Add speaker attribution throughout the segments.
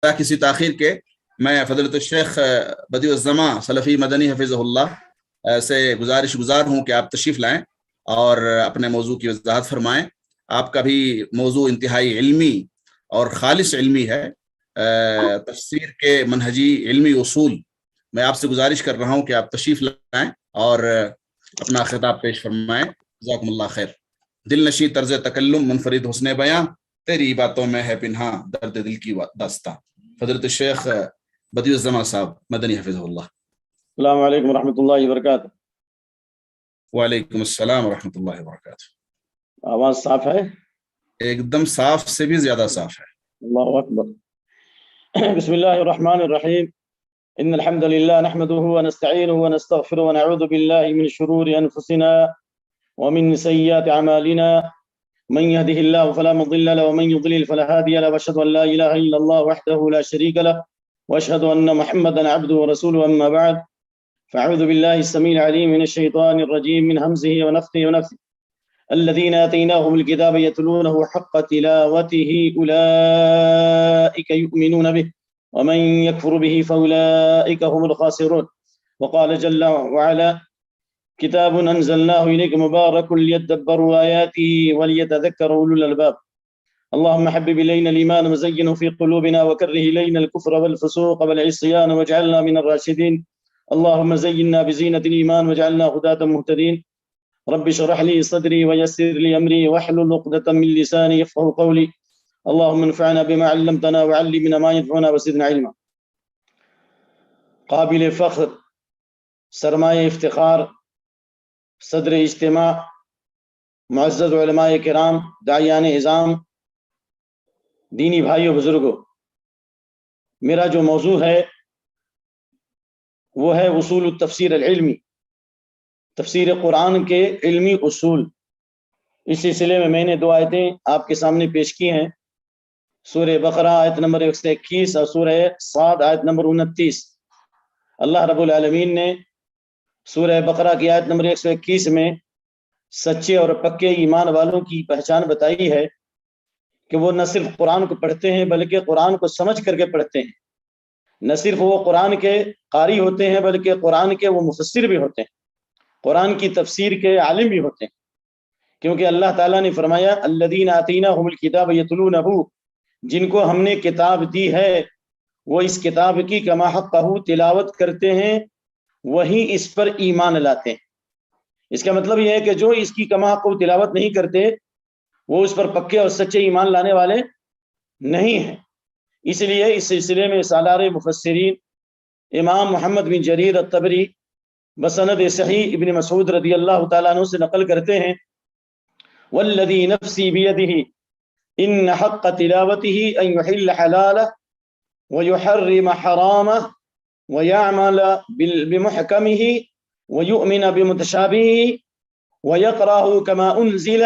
Speaker 1: کسی تاخیر کے میں فضیلت الشیخ بدیع الزماں سلفی مدنی حفظہ اللہ سے گزارش گزار ہوں کہ آپ تشریف لائیں اور اپنے موضوع کی وضاحت فرمائیں۔ آپ کا بھی موضوع انتہائی علمی اور خالص علمی ہے، تفسیر کے منہجی علمی اصول۔ میں آپ سے گزارش کر رہا ہوں کہ آپ تشریف لائیں اور اپنا خطاب پیش فرمائیں۔ جزاکم اللہ خیر۔ دل نشیں طرز تکلم، منفرد حسن بیاں، تیری باتوں میں ہے پنہاں درد دل کی داستاں۔ فضیلت الشیخ بدیع الزماں صاحب مدنی حفظہ اللہ۔
Speaker 2: السلام علیکم ورحمۃ اللہ وبرکاتہ۔
Speaker 1: وعلیکم السلام ورحمۃ اللہ وبرکاتہ۔
Speaker 2: آواز صاف ہے؟
Speaker 1: ایک دم صاف سے بھی زیادہ صاف ہے۔
Speaker 2: اللہ اکبر۔ بسم اللہ الرحمن الرحیم۔ ان الحمد للہ نحمده ونستعینه ونستغفره ونعوذ باللہ من شرور انفسنا ومن سیئات اعمالنا، من يهده الله فلا مضل له ومن يضلل فلا هادي له، واشهد ان لا اله الا الله وحده لا شريك له، واشهد ان محمدا عبده ورسوله، اما بعد فاعوذ بالله السميع العليم من الشيطان الرجيم من همزه ونفثه ونفثه الذين آتيناهم الكتاب يتلونه حق تلاوته أولئك يؤمنون به ومن يكفر به فأولئك هم الخاسرون. وقال جل وعلا كتاب أنزلناه إليك مبارك ليدبروا آياته وليتذكر أولو الألباب. اللهم حبب إلينا الإيمان وزينه في قلوبنا وكره إلينا الكفر والفسوق والعصيان واجعلنا من الراشدين. اللهم زينا بزينة الإيمان واجعلنا هداة مهتدين. رب اشرح لي صدري ويسر لي أمري واحلل عقدة من لساني يفقهوا قولي. اللهم انفعنا بما علمتنا وعلمنا ما ينفعنا وزدنا علما. قابل فخر، سرمایہ افتخار، صدر اجتماع، معزز علماء کرام، داعیان اعظام، دینی بھائیوں بزرگوں، میرا جو موضوع ہے وہ ہے اصول التفسیر العلمی، تفسیر قرآن کے علمی اصول۔ اس سلسلے میں نے 2 آیتیں آپ کے سامنے پیش کی ہیں، سورہ بقرہ آیت نمبر 121 اور سورہ صاد آیت نمبر 29۔ اللہ رب العالمین نے سورہ بقرہ کی آیت نمبر 121 میں سچے اور پکے ایمان والوں کی پہچان بتائی ہے کہ وہ نہ صرف قرآن کو پڑھتے ہیں بلکہ قرآن کو سمجھ کر کے پڑھتے ہیں۔ نہ صرف وہ قرآن کے قاری ہوتے ہیں بلکہ قرآن کے وہ مفسر بھی ہوتے ہیں، قرآن کی تفسیر کے عالم بھی ہوتے ہیں، کیونکہ اللہ تعالیٰ نے فرمایا الذین آتیناہم الکتاب یتلونہ، جن کو ہم نے کتاب دی ہے وہ اس کتاب کی کما حقہ تلاوت کرتے ہیں، وہی اس پر ایمان لاتے ہیں۔ اس کا مطلب یہ ہے کہ جو اس کی کما حقہ تلاوت نہیں کرتے وہ اس پر پکے اور سچے ایمان لانے والے نہیں ہیں۔ اس لیے اس سلسلے میں سالار مفسرین امام محمد بن جریر الطبری بسند صحیح ابن مسعود رضی اللہ تعالیٰ عنہ سے نقل کرتے ہیں والذی نفسی بیدہ ان حق تلاوته ان يحل حلالہ ويحرم حرامہ ويعمل بمحکمہ ويؤمن بمتشابہہ ويقرأه كما انزل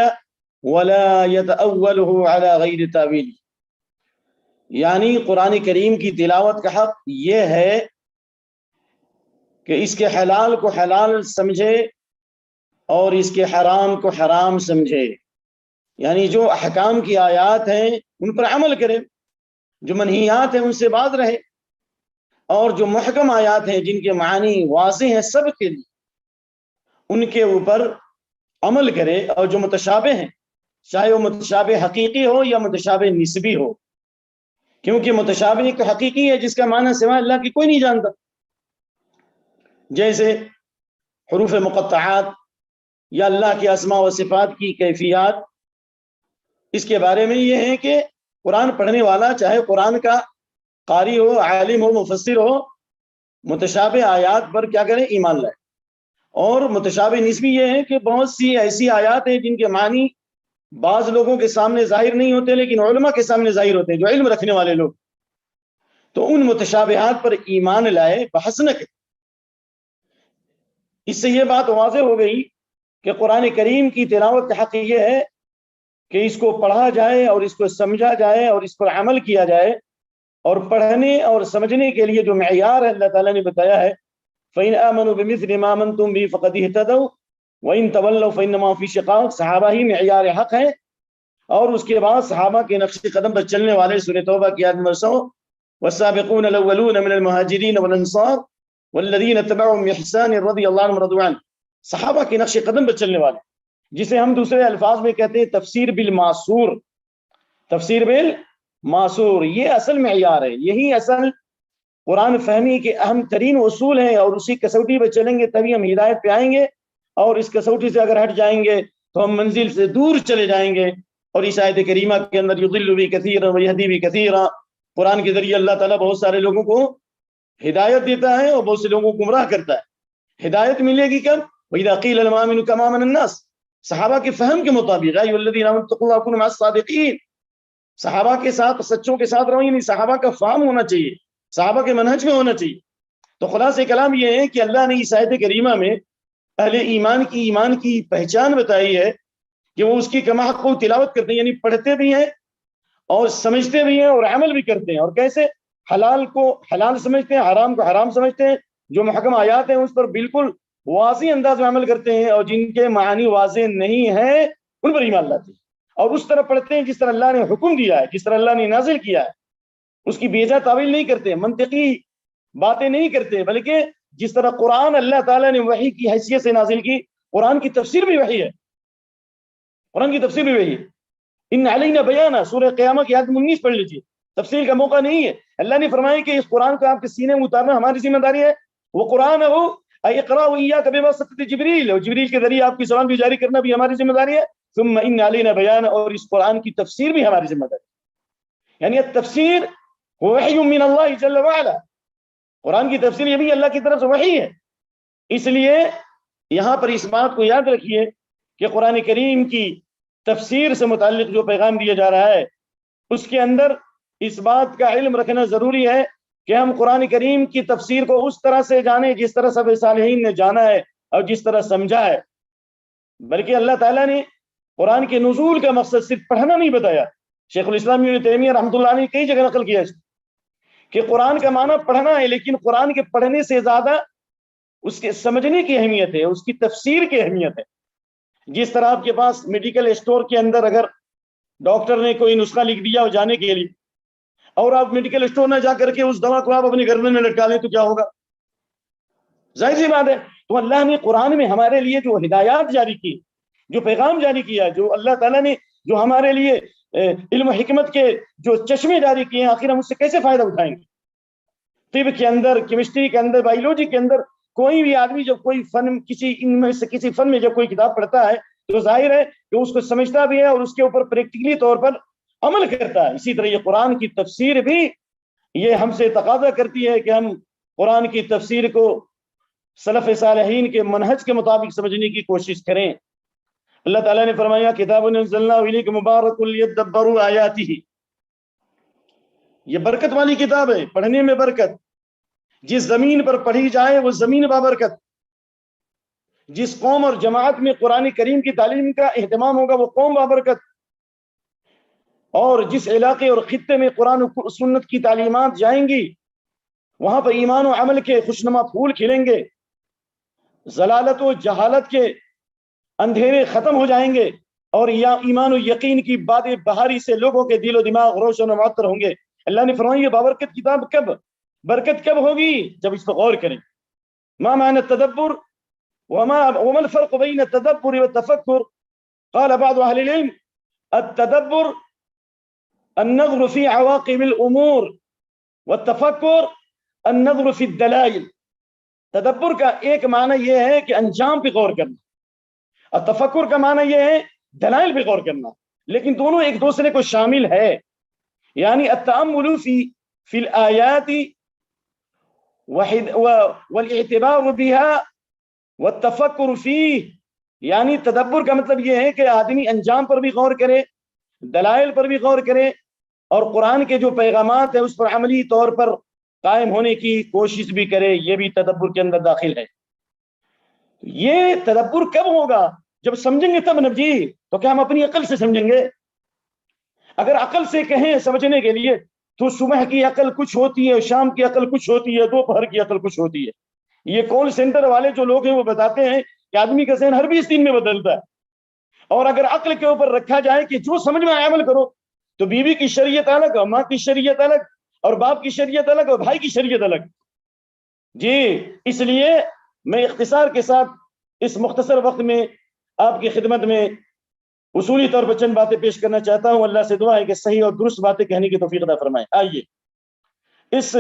Speaker 2: ولا يتأوله على غیر تاویل۔ یعنی قرآن کریم کی تلاوت کا حق یہ ہے کہ اس کے حلال کو حلال سمجھے اور اس کے حرام کو حرام سمجھے، یعنی جو احکام کی آیات ہیں ان پر عمل کرے، جو منہیات ہیں ان سے باز رہے، اور جو محکم آیات ہیں جن کے معنی واضح ہیں سب کے لیے ان کے اوپر عمل کرے، اور جو متشابہ ہیں چاہے وہ متشابہ حقیقی ہو یا متشابہ نسبی ہو، کیونکہ متشابہ ایک حقیقی ہے جس کا معنی سوائے اللہ کی کوئی نہیں جانتا، جیسے حروف مقطعات یا اللہ کی اسماء و صفات کی کیفیات۔ اس کے بارے میں یہ ہے کہ قرآن پڑھنے والا چاہے قرآن کا قاری ہو، عالم ہو، مفسر ہو، متشابہ آیات پر کیا کرے؟ ایمان لائے۔ اور متشابہ نسبی یہ ہے کہ بہت سی ایسی آیات ہیں جن کے معنی بعض لوگوں کے سامنے ظاہر نہیں ہوتے لیکن علماء کے سامنے ظاہر ہوتے ہیں، جو علم رکھنے والے لوگ، تو ان متشابہات پر ایمان لائے بحث نہ کرے۔ اس سے یہ بات واضح ہو گئی کہ قرآن کریم کی تلاوت کا حق یہ ہے کہ اس کو پڑھا جائے اور اس کو سمجھا جائے اور اس پر عمل کیا جائے، اور پڑھنے اور سمجھنے کے لیے جو معیار ہے اللہ تعالیٰ نے بتایا ہے فَإِنْ آمَنُوا بِمِثْلِ مَا آمَنْتُمْ بِهِ فَقَدِ اهْتَدَوْا وَإِنْ تَوَلَّوْا فَإِنَّمَا فِي شِقَاقٍ۔ صحابہ ہی معیار حق ہے، اور اس کے بعد صحابہ کے نقش قدم پر چلنے والے سورہ توبہ کی آیت نمبر 100 والسابقون الاولون من المهاجرین والانصار والذین اتبعهم بإحسان رضی اللہ عنہم ورضوا عنہ. صحابہ کے نقش قدم پر چلنے والے، جسے ہم دوسرے الفاظ میں کہتے ہیں تفسیر بالمعصور. تفسیر بالمعصور یہ اصل معیار ہے، یہی اصل قرآن فہمی کے اہم ترین اصول ہیں، اور اسی کسوٹی پہ چلیں گے تبھی ہم ہدایت پہ آئیں گے، اور اس کسوٹی سے اگر ہٹ جائیں گے تو ہم منزل سے دور چلے جائیں گے. اور اس آیت کریمہ کے اندر یضل بہ کثیرا ویہدی بہ کثیرا، قرآن کے ذریعے اللہ تعالیٰ بہت سارے لوگوں کو ہدایت دیتا ہے اور بہت سے لوگوں کو گمراہ کرتا ہے. ہدایت ملے گی کب؟ وَإِذَا قِيلَ لَهُمْ آمِنُوا كَمَا آمَنَ النَّاسُ. صحابہ کے فہم کے مطابق اَيُّهَا الَّذِينَ آمَنُوا اتَّقُوا اللَّهَ وَكُونُوا مَعَ الصَّادِقِينَ، صحابہ کے ساتھ سچوں کے ساتھ رہو، یعنی صحابہ کا فہم ہونا چاہیے، صحابہ کے منہج میں ہونا چاہیے. تو خلاصہ کلام یہ ہے کہ اللہ نے اس آیت کریمہ میں اہل ایمان کی پہچان بتائی ہے کہ وہ اس کی کما حق کو تلاوت کرتے ہیں، یعنی پڑھتے بھی ہیں اور سمجھتے بھی ہیں اور عمل بھی کرتے ہیں. اور کیسے؟ حلال کو حلال سمجھتے ہیں، حرام کو حرام سمجھتے ہیں، جو محکم آیات ہیں اس پر بالکل واضح انداز میں عمل کرتے ہیں، اور جن کے معنی واضح نہیں ہیں ان پر ایمان لاتے ہیں، اور اس طرح پڑھتے ہیں جس طرح اللہ نے حکم دیا ہے، جس طرح اللہ نے نازل کیا ہے. اس کی بے جا تعویل نہیں کرتے، منطقی باتیں نہیں کرتے، بلکہ جس طرح قرآن اللہ تعالیٰ نے وحی کی حیثیت سے نازل کی، قرآن کی تفسیر بھی وحی ہے، قرآن کی تفسیر بھی وحی ہے. ان علینا بیانہ، سورہ قیامہ کی آیت 19 پڑھ لیجیے، تفسیر کا موقع نہیں ہے. اللہ نے فرمایا کہ اس قرآن کو آپ کے سینے میں اتارنا ہماری ذمہ داری ہے. وہ قرآن ہو اقرا ایاک بواسطۃ جبریل، اور جبریل کے ذریعے آپ کی زبان بھی جاری کرنا بھی ہماری ذمہ داری ہے. ثم ان علینا بیانہ، اور اس قرآن کی تفسیر بھی ہماری ذمہ داری ہے. یعنی التفسیر وحی من اللہ جل وعلا، قرآن کی تفسیر یہ بھی اللہ کی طرف سے وحی ہے. اس لیے یہاں پر اس بات کو یاد رکھیے کہ قرآن کریم کی تفسیر سے متعلق جو پیغام دیا جا رہا ہے اس کے اندر اس بات کا علم رکھنا ضروری ہے کہ ہم قرآن کریم کی تفسیر کو اس طرح سے جانیں جس طرح سب صالحین نے جانا ہے اور جس طرح سمجھا ہے. بلکہ اللہ تعالیٰ نے قرآن کے نزول کا مقصد صرف پڑھنا نہیں بتایا. شیخ الاسلام ابن تیمیہ رحمۃ اللہ علیہ نے کئی جگہ نقل کیا ہے کہ قرآن کا معنی پڑھنا ہے، لیکن قرآن کے پڑھنے سے زیادہ اس کے سمجھنے کی اہمیت ہے، اس کی تفسیر کی اہمیت ہے. جس طرح آپ کے پاس میڈیکل اسٹور کے اندر اگر ڈاکٹر نے کوئی نسخہ لکھ دیا ہو جانے کے لیے، اور آپ میڈیکل اسٹور نہ جا کر کے اس دوا کو آپ اپنی گردن میں لٹکا لیں تو کیا ہوگا؟ ظاہر سی بات ہے. تو اللہ نے قرآن میں ہمارے لیے جو ہدایات جاری کی، جو پیغام جاری کیا، جو اللہ تعالیٰ نے جو ہمارے لیے علم و حکمت کے جو چشمے جاری کیے ہیں، آخر ہم اس سے کیسے فائدہ اٹھائیں گے؟ طب کے اندر، کیمسٹری کے اندر، بایولوجی کے اندر کوئی بھی آدمی جب کوئی فن ان میں سے کسی فن میں جب کوئی کتاب پڑھتا ہے تو ظاہر ہے کہ اس کو سمجھتا بھی ہے اور اس کے اوپر پریکٹیکلی طور پر عمل کرتا ہے. اسی طرح یہ قرآن کی تفسیر بھی یہ ہم سے تقاضا کرتی ہے کہ ہم قرآن کی تفسیر کو سلف صالحین کے منہج کے مطابق سمجھنے کی کوشش کریں. اللہ تعالیٰ نے فرمایا کتاب انزلناہ الیک مبارک لیدبروا آیاتہ، یہ برکت والی کتاب ہے، پڑھنے میں برکت. جس زمین پر پڑھی جائے وہ زمین بابرکت. جس قوم اور جماعت میں قرآن کریم کی تعلیم کا اہتمام ہوگا وہ قوم بابرکت. اور جس علاقے اور خطے میں قرآن و سنت کی تعلیمات جائیں گی وہاں پر ایمان و عمل کے خوشنما پھول کھلیں گے، ضلالت و جہالت کے اندھیرے ختم ہو جائیں گے، اور ایمان و یقین کی باد بہاری سے لوگوں کے دل و دماغ روشن و معطر ہوں گے. اللہ نے فرمایا یہ بابرکت کتاب کب برکت کب ہوگی؟ جب اس پر غور کریں. ما معنی التدبر وما الفرق بين التدبر والتفكر؟ قال بعض اهل العلم التدبر النظر في عواقب الامور والتفكر النظر في الدلائل. تدبر کا ایک معنی یہ ہے کہ انجام پہ غور کرنا، اور تفکر کا معنی یہ ہے دلائل پہ غور کرنا، لیکن دونوں ایک دوسرے کو شامل ہے. یعنی التأمل في الآیات والاعتبار بها والتفکر فيه، یعنی تدبر کا مطلب یہ ہے کہ آدمی انجام پر بھی غور کرے، دلائل پر بھی غور کرے، اور قرآن کے جو پیغامات ہیں اس پر عملی طور پر قائم ہونے کی کوشش بھی کرے. یہ بھی تدبر کے اندر داخل ہے. یہ تدبر کب ہوگا؟ جب سمجھیں گے تب. نبی تو کیا ہم اپنی عقل سے سمجھیں گے؟ اگر عقل سے کہیں سمجھنے کے لیے تو صبح کی عقل کچھ ہوتی ہے، شام کی عقل کچھ ہوتی ہے، دوپہر کی عقل کچھ ہوتی ہے. یہ کال سینٹر والے جو لوگ ہیں وہ بتاتے ہیں کہ آدمی کا ذہن ہر 20 دن میں بدلتا ہے. اور اگر عقل کے اوپر رکھا جائے کہ جو سمجھ میں عمل کرو، تو بیوی کی شریعت الگ، ماں کی شریعت الگ، اور باپ کی شریعت الگ اور بھائی کی شریعت الگ. جی اس لیے میں اختصار کے ساتھ اس مختصر وقت میں آپ کی خدمت میں اصولی طور پر چند باتیں پیش کرنا چاہتا ہوں. اللہ سے دعا ہے کہ صحیح اور درست باتیں کہنے کی توفیق عطا فرمائے. آئیے اس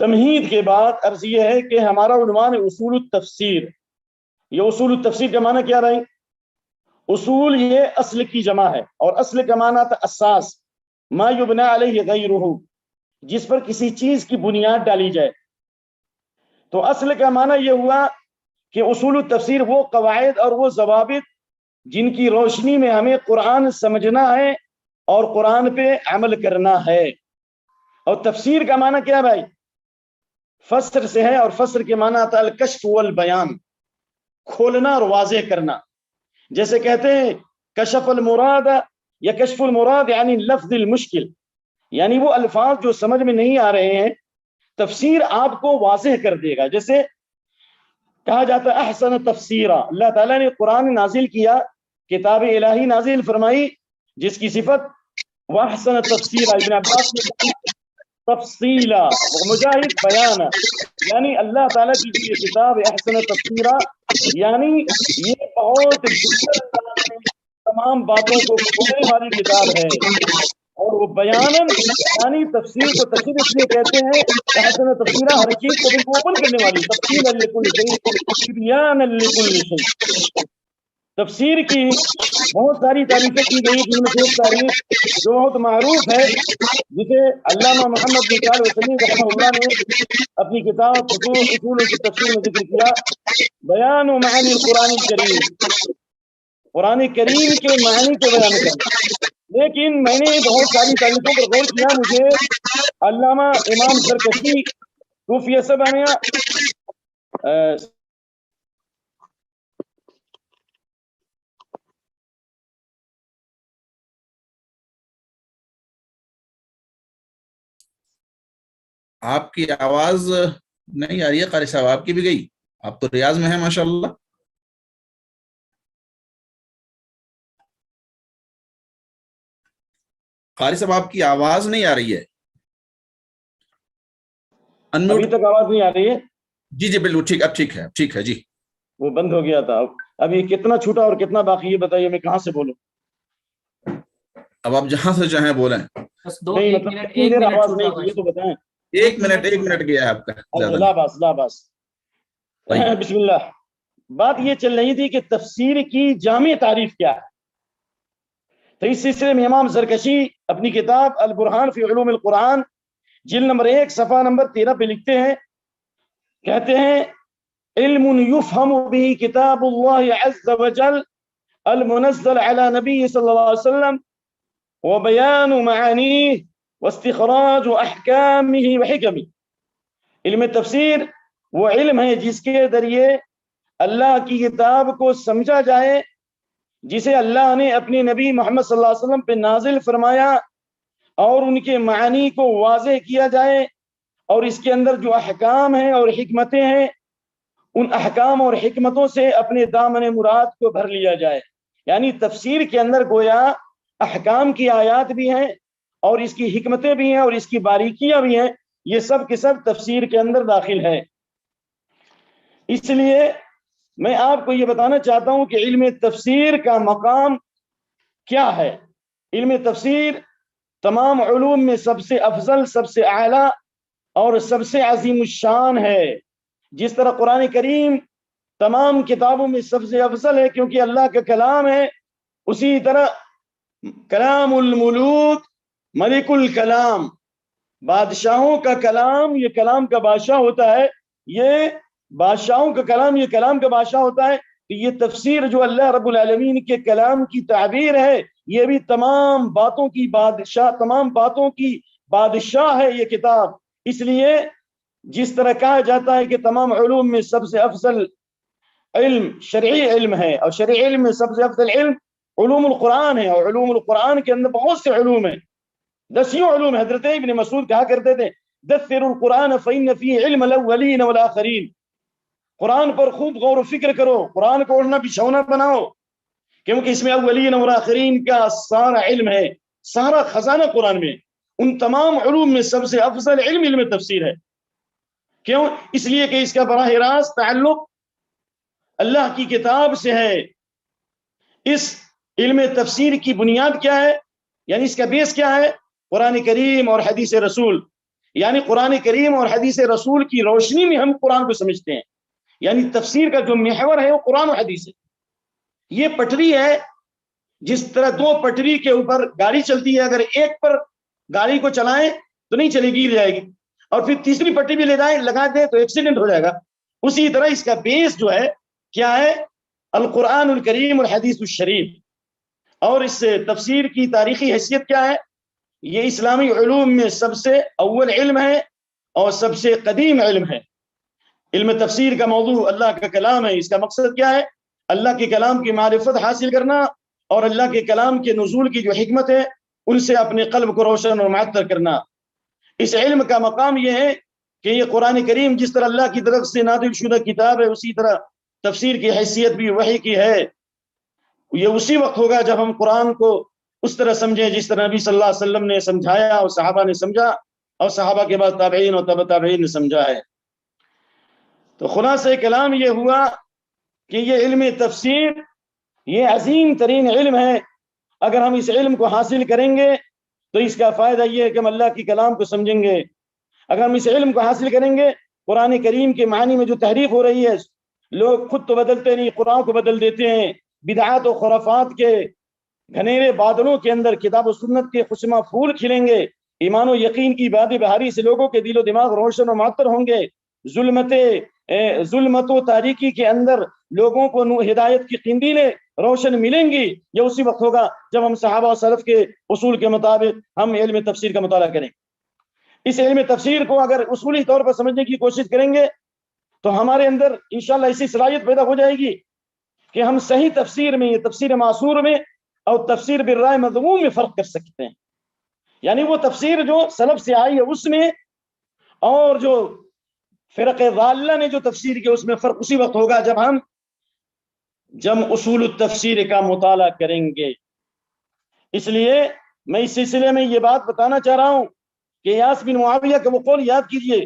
Speaker 2: تمہید کے بعد عرض یہ ہے کہ ہمارا عنوان ہے اصول التفسیر. یہ اصول التفسیر کا معنی کیا رہے؟ اصول یہ اصل کی جمع ہے، اور اصل کا معنی تھا اساس، ما یبنى علیہ غیرہ، جس پر کسی چیز کی بنیاد ڈالی جائے. تو اصل کا معنی یہ ہوا کہ اصول التفسیر وہ قواعد اور وہ ضوابط جن کی روشنی میں ہمیں قرآن سمجھنا ہے اور قرآن پہ عمل کرنا ہے. اور تفسیر کا معنی کیا بھائی؟ فسر سے ہے، اور فسر کے معنی آتا ہے الکشف والبیان، کھولنا اور واضح کرنا. جیسے کہتے ہیں کشف المراد یا کشف المراد یعنی لفظ المشکل، یعنی وہ الفاظ جو سمجھ میں نہیں آ رہے ہیں تفسیر آپ کو واضح کر دے گا. جیسے کہا جاتا ہے احسن تفسیرا، اللہ تعالیٰ نے قرآن نازل کیا، کتاب الہی نازل فرمائی جس کی صفت واحسن تفسیرا. ابن عباس نے تفصیلا، مجاہد بیانا، یعنی اللہ تعالیٰ کی یہ کتاب احسن تفسیرا یعنی یہ بہت بہتر انداز میں تمام باتوں کو کھولنے والی کتاب ہے. اور وہ بیانن یعنی تفسیر کو تفسیر اس لیے کہتے ہیں احسن تفسیرا، ہر چیز کو بالکل اوپن کرنے والی، تفصیلا لکل شیء تبیانا لکل شیء. تفسیر کی بہت ساری تعریفیں کی گئی، جن میں سے ایک تعریف جو بہت معروف ہے جسے علامہ محمد بن صالح العثیمین رحمہ اللہ نے اپنی کتاب اصول کی تفسیر میں ذکر کیا، بیان و معانی القرآن الکریم، قرآن کریم کے معنی کو بیان کرنا. لیکن میں نے بہت ساری تعریفوں پر غور کیا، مجھے علامہ امام زرکشی صوفیہ سبانیہ
Speaker 1: آپ کی آواز نہیں آ رہی ہے قاری صاحب، آپ کی بھی گئی، آپ تو ریاض میں ہیں ماشاءاللہ. قاری صاحب آپ کی آواز نہیں آ رہی ہے.
Speaker 2: ابھی تک آواز نہیں آ رہی ہے؟
Speaker 1: جی جی بالکل ٹھیک، اب ٹھیک ہے، ٹھیک ہے جی.
Speaker 2: وہ بند ہو گیا تھا. اب یہ کتنا چھوٹا اور کتنا باقی یہ بتائیے، میں کہاں سے بولوں؟
Speaker 1: اب آپ جہاں سے چاہیں بولیں.
Speaker 2: نہیں مطلب کتنی دیر آواز نہیں کی یہ تو بتائیں.
Speaker 1: 1 منٹ گیا ہے آپ کا.
Speaker 2: لا باس. بسم اللہ. بات یہ چل رہی تھی کہ تفسیر کی جامع تعریف کیا ہے. تو اس سلسلے میں امام زرکشی اپنی کتاب البرہان فی علوم القرآن جلد نمبر 1 صفحہ نمبر 13 پہ لکھتے ہیں، کہتے ہیں علم یفہم به کتاب اللہ عز وجل المنزل علی نبی صلی اللہ علیہ وسلم وبیان معانیہ واستخراج احکامہ وحکمہ. علم تفسیر وہ علم ہے جس کے ذریعے اللہ کی کتاب کو سمجھا جائے، جسے اللہ نے اپنے نبی محمد صلی اللہ علیہ وسلم پہ نازل فرمایا، اور ان کے معنی کو واضح کیا جائے، اور اس کے اندر جو احکام ہیں اور حکمتیں ہیں ان احکام اور حکمتوں سے اپنے دامن مراد کو بھر لیا جائے. یعنی تفسیر کے اندر گویا احکام کی آیات بھی ہیں اور اس کی حکمتیں بھی ہیں اور اس کی باریکیاں بھی ہیں، یہ سب کے سب تفسیر کے اندر داخل ہے. اس لیے میں آپ کو یہ بتانا چاہتا ہوں کہ علم تفسیر کا مقام کیا ہے. علم تفسیر تمام علوم میں سب سے افضل، سب سے اعلیٰ اور سب سے عظیم الشان ہے. جس طرح قرآن کریم تمام کتابوں میں سب سے افضل ہے کیونکہ اللہ کا کلام ہے، اسی طرح کلام الملوک ملک الکلام، بادشاہوں کا کلام، یہ کلام کا بادشاہ ہوتا ہے، یہ بادشاہوں کا کلام، یہ کلام کا بادشاہ ہوتا ہے. تو یہ تفسیر جو اللہ رب العالمین کے کلام کی تعبیر ہے، یہ بھی تمام باتوں کی بادشاہ، تمام باتوں کی بادشاہ ہے یہ کتاب. اس لیے جس طرح کہا جاتا ہے کہ تمام علوم میں سب سے افضل علم شرعی علم ہے، اور شرعی علم میں سب سے افضل علم علوم القرآن ہے، اور علوم القرآن کے اندر بہت سے علوم ہیں، 10 علوم. حضرت ابن مسعود کہا کرتے تھے دثر القرآن فإن فيه علم الاولین والآخرین. قرآن پر خوب غور و فکر کرو، قرآن کو اوڑھنا بچھونا بناؤ، کیونکہ اس میں اولین اور آخرین کا سارا علم ہے، سارا خزانہ قرآن میں. ان تمام علوم میں سب سے افضل علم تفسیر ہے. کیوں؟ اس لیے کہ اس کا براہ راست تعلق اللہ کی کتاب سے ہے. اس علم تفسیر کی بنیاد کیا ہے؟ یعنی اس کا بیس کیا ہے؟ قرآن کریم اور حدیث رسول. یعنی قرآن کریم اور حدیث رسول کی روشنی میں ہم قرآن کو سمجھتے ہیں. یعنی تفسیر کا جو محور ہے وہ قرآن و حدیث ہے. یہ پٹری ہے، جس طرح دو پٹری کے اوپر گاڑی چلتی ہے، اگر ایک پر گاڑی کو چلائیں تو نہیں چلے گی، گر جائے گی، اور پھر تیسری پٹری بھی لگا دیں تو ایکسیڈنٹ ہو جائے گا. اسی طرح اس کا بیس جو ہے کیا ہے؟ القرآن الکریم الحدیث الشریف. اور اس تفسیر کی تاریخی حیثیت کیا ہے؟ یہ اسلامی علوم میں سب سے اول علم ہے اور سب سے قدیم علم ہے. علم تفسیر کا موضوع اللہ کا کلام ہے. اس کا مقصد کیا ہے؟ اللہ کے کلام کی معرفت حاصل کرنا اور اللہ کے کلام کے نزول کی جو حکمت ہے ان سے اپنے قلب کو روشن اور معطر کرنا. اس علم کا مقام یہ ہے کہ یہ قرآن کریم جس طرح اللہ کی طرف سے نازل شدہ کتاب ہے، اسی طرح تفسیر کی حیثیت بھی وحی کی ہے. یہ اسی وقت ہوگا جب ہم قرآن کو اس طرح سمجھیں جس طرح نبی صلی اللہ علیہ وسلم نے سمجھایا اور صحابہ نے سمجھا اور صحابہ کے بعد تابعین اور تبع تابعین نے سمجھا ہے. تو خلاصہ کلام یہ ہوا کہ یہ علم تفسیر یہ عظیم ترین علم ہے. اگر ہم اس علم کو حاصل کریں گے تو اس کا فائدہ یہ ہے کہ ہم اللہ کی کلام کو سمجھیں گے. اگر ہم اس علم کو حاصل کریں گے، قرآن کریم کے معنی میں جو تحریف ہو رہی ہے، لوگ خود تو بدلتے نہیں، قرآن کو بدل دیتے ہیں. بدعات و خرافات کے گھنیرے بادلوں کے اندر کتاب و سنت کے خوشما پھول کھلیں گے. ایمان و یقین کی باد بہاری سے لوگوں کے دل و دماغ روشن و معطر ہوں گے. ظلمت و تاریکی کے اندر لوگوں کو ہدایت کی قندیلیں روشن ملیں گی. یہ اسی وقت ہوگا جب ہم صحابہ و سلف کے اصول کے مطابق ہم علم تفسیر کا مطالعہ کریں. اس علم تفسیر کو اگر اصولی طور پر سمجھنے کی کوشش کریں گے تو ہمارے اندر انشاءاللہ ایسی صلاحیت پیدا ہو جائے گی کہ ہم صحیح تفسیر میں، تفسیر معصور میں اور تفسیر بالرائے مذموم میں فرق کر سکتے ہیں. یعنی وہ تفسیر جو سلف سے آئی ہے اس میں اور جو فرق ضالہ نے جو تفسیر کی اس میں فرق اسی وقت ہوگا جب ہم اصول التفسیر کا مطالعہ کریں گے. اس لیے میں اس سلسلے میں یہ بات بتانا چاہ رہا ہوں کہ یاس بن معاویہ کا وہ قول یاد کیجئے،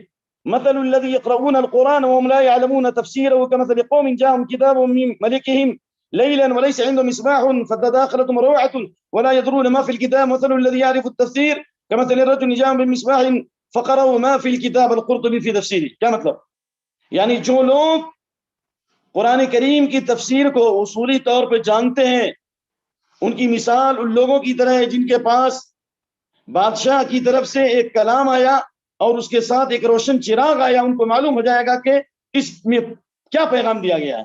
Speaker 2: مثل الذی یقرؤون القرآن وهم لا يعلمون تفسیرہ کمثل قوم جاءهم کتاب من ملکہم ليلا وليس عندهم مصباح فتداخلتهم روعة ولا يدرون ما في الكتاب مثل الذي يعرف التفسير كمثل الرجل جاء بمصباح فقرأوا ما في الكتاب القرطبي في تفسیرہ. کیا مطلب؟ یعنی جو لوگ قرآن کریم کی تفسیر کو اصولی طور پہ جانتے ہیں ان کی مثال ان لوگوں کی طرح ہے جن کے پاس بادشاہ کی طرف سے ایک کلام آیا اور اس کے ساتھ ایک روشن چراغ آیا. ان کو معلوم ہو جائے گا کہ اس میں کیا پیغام دیا گیا ہے.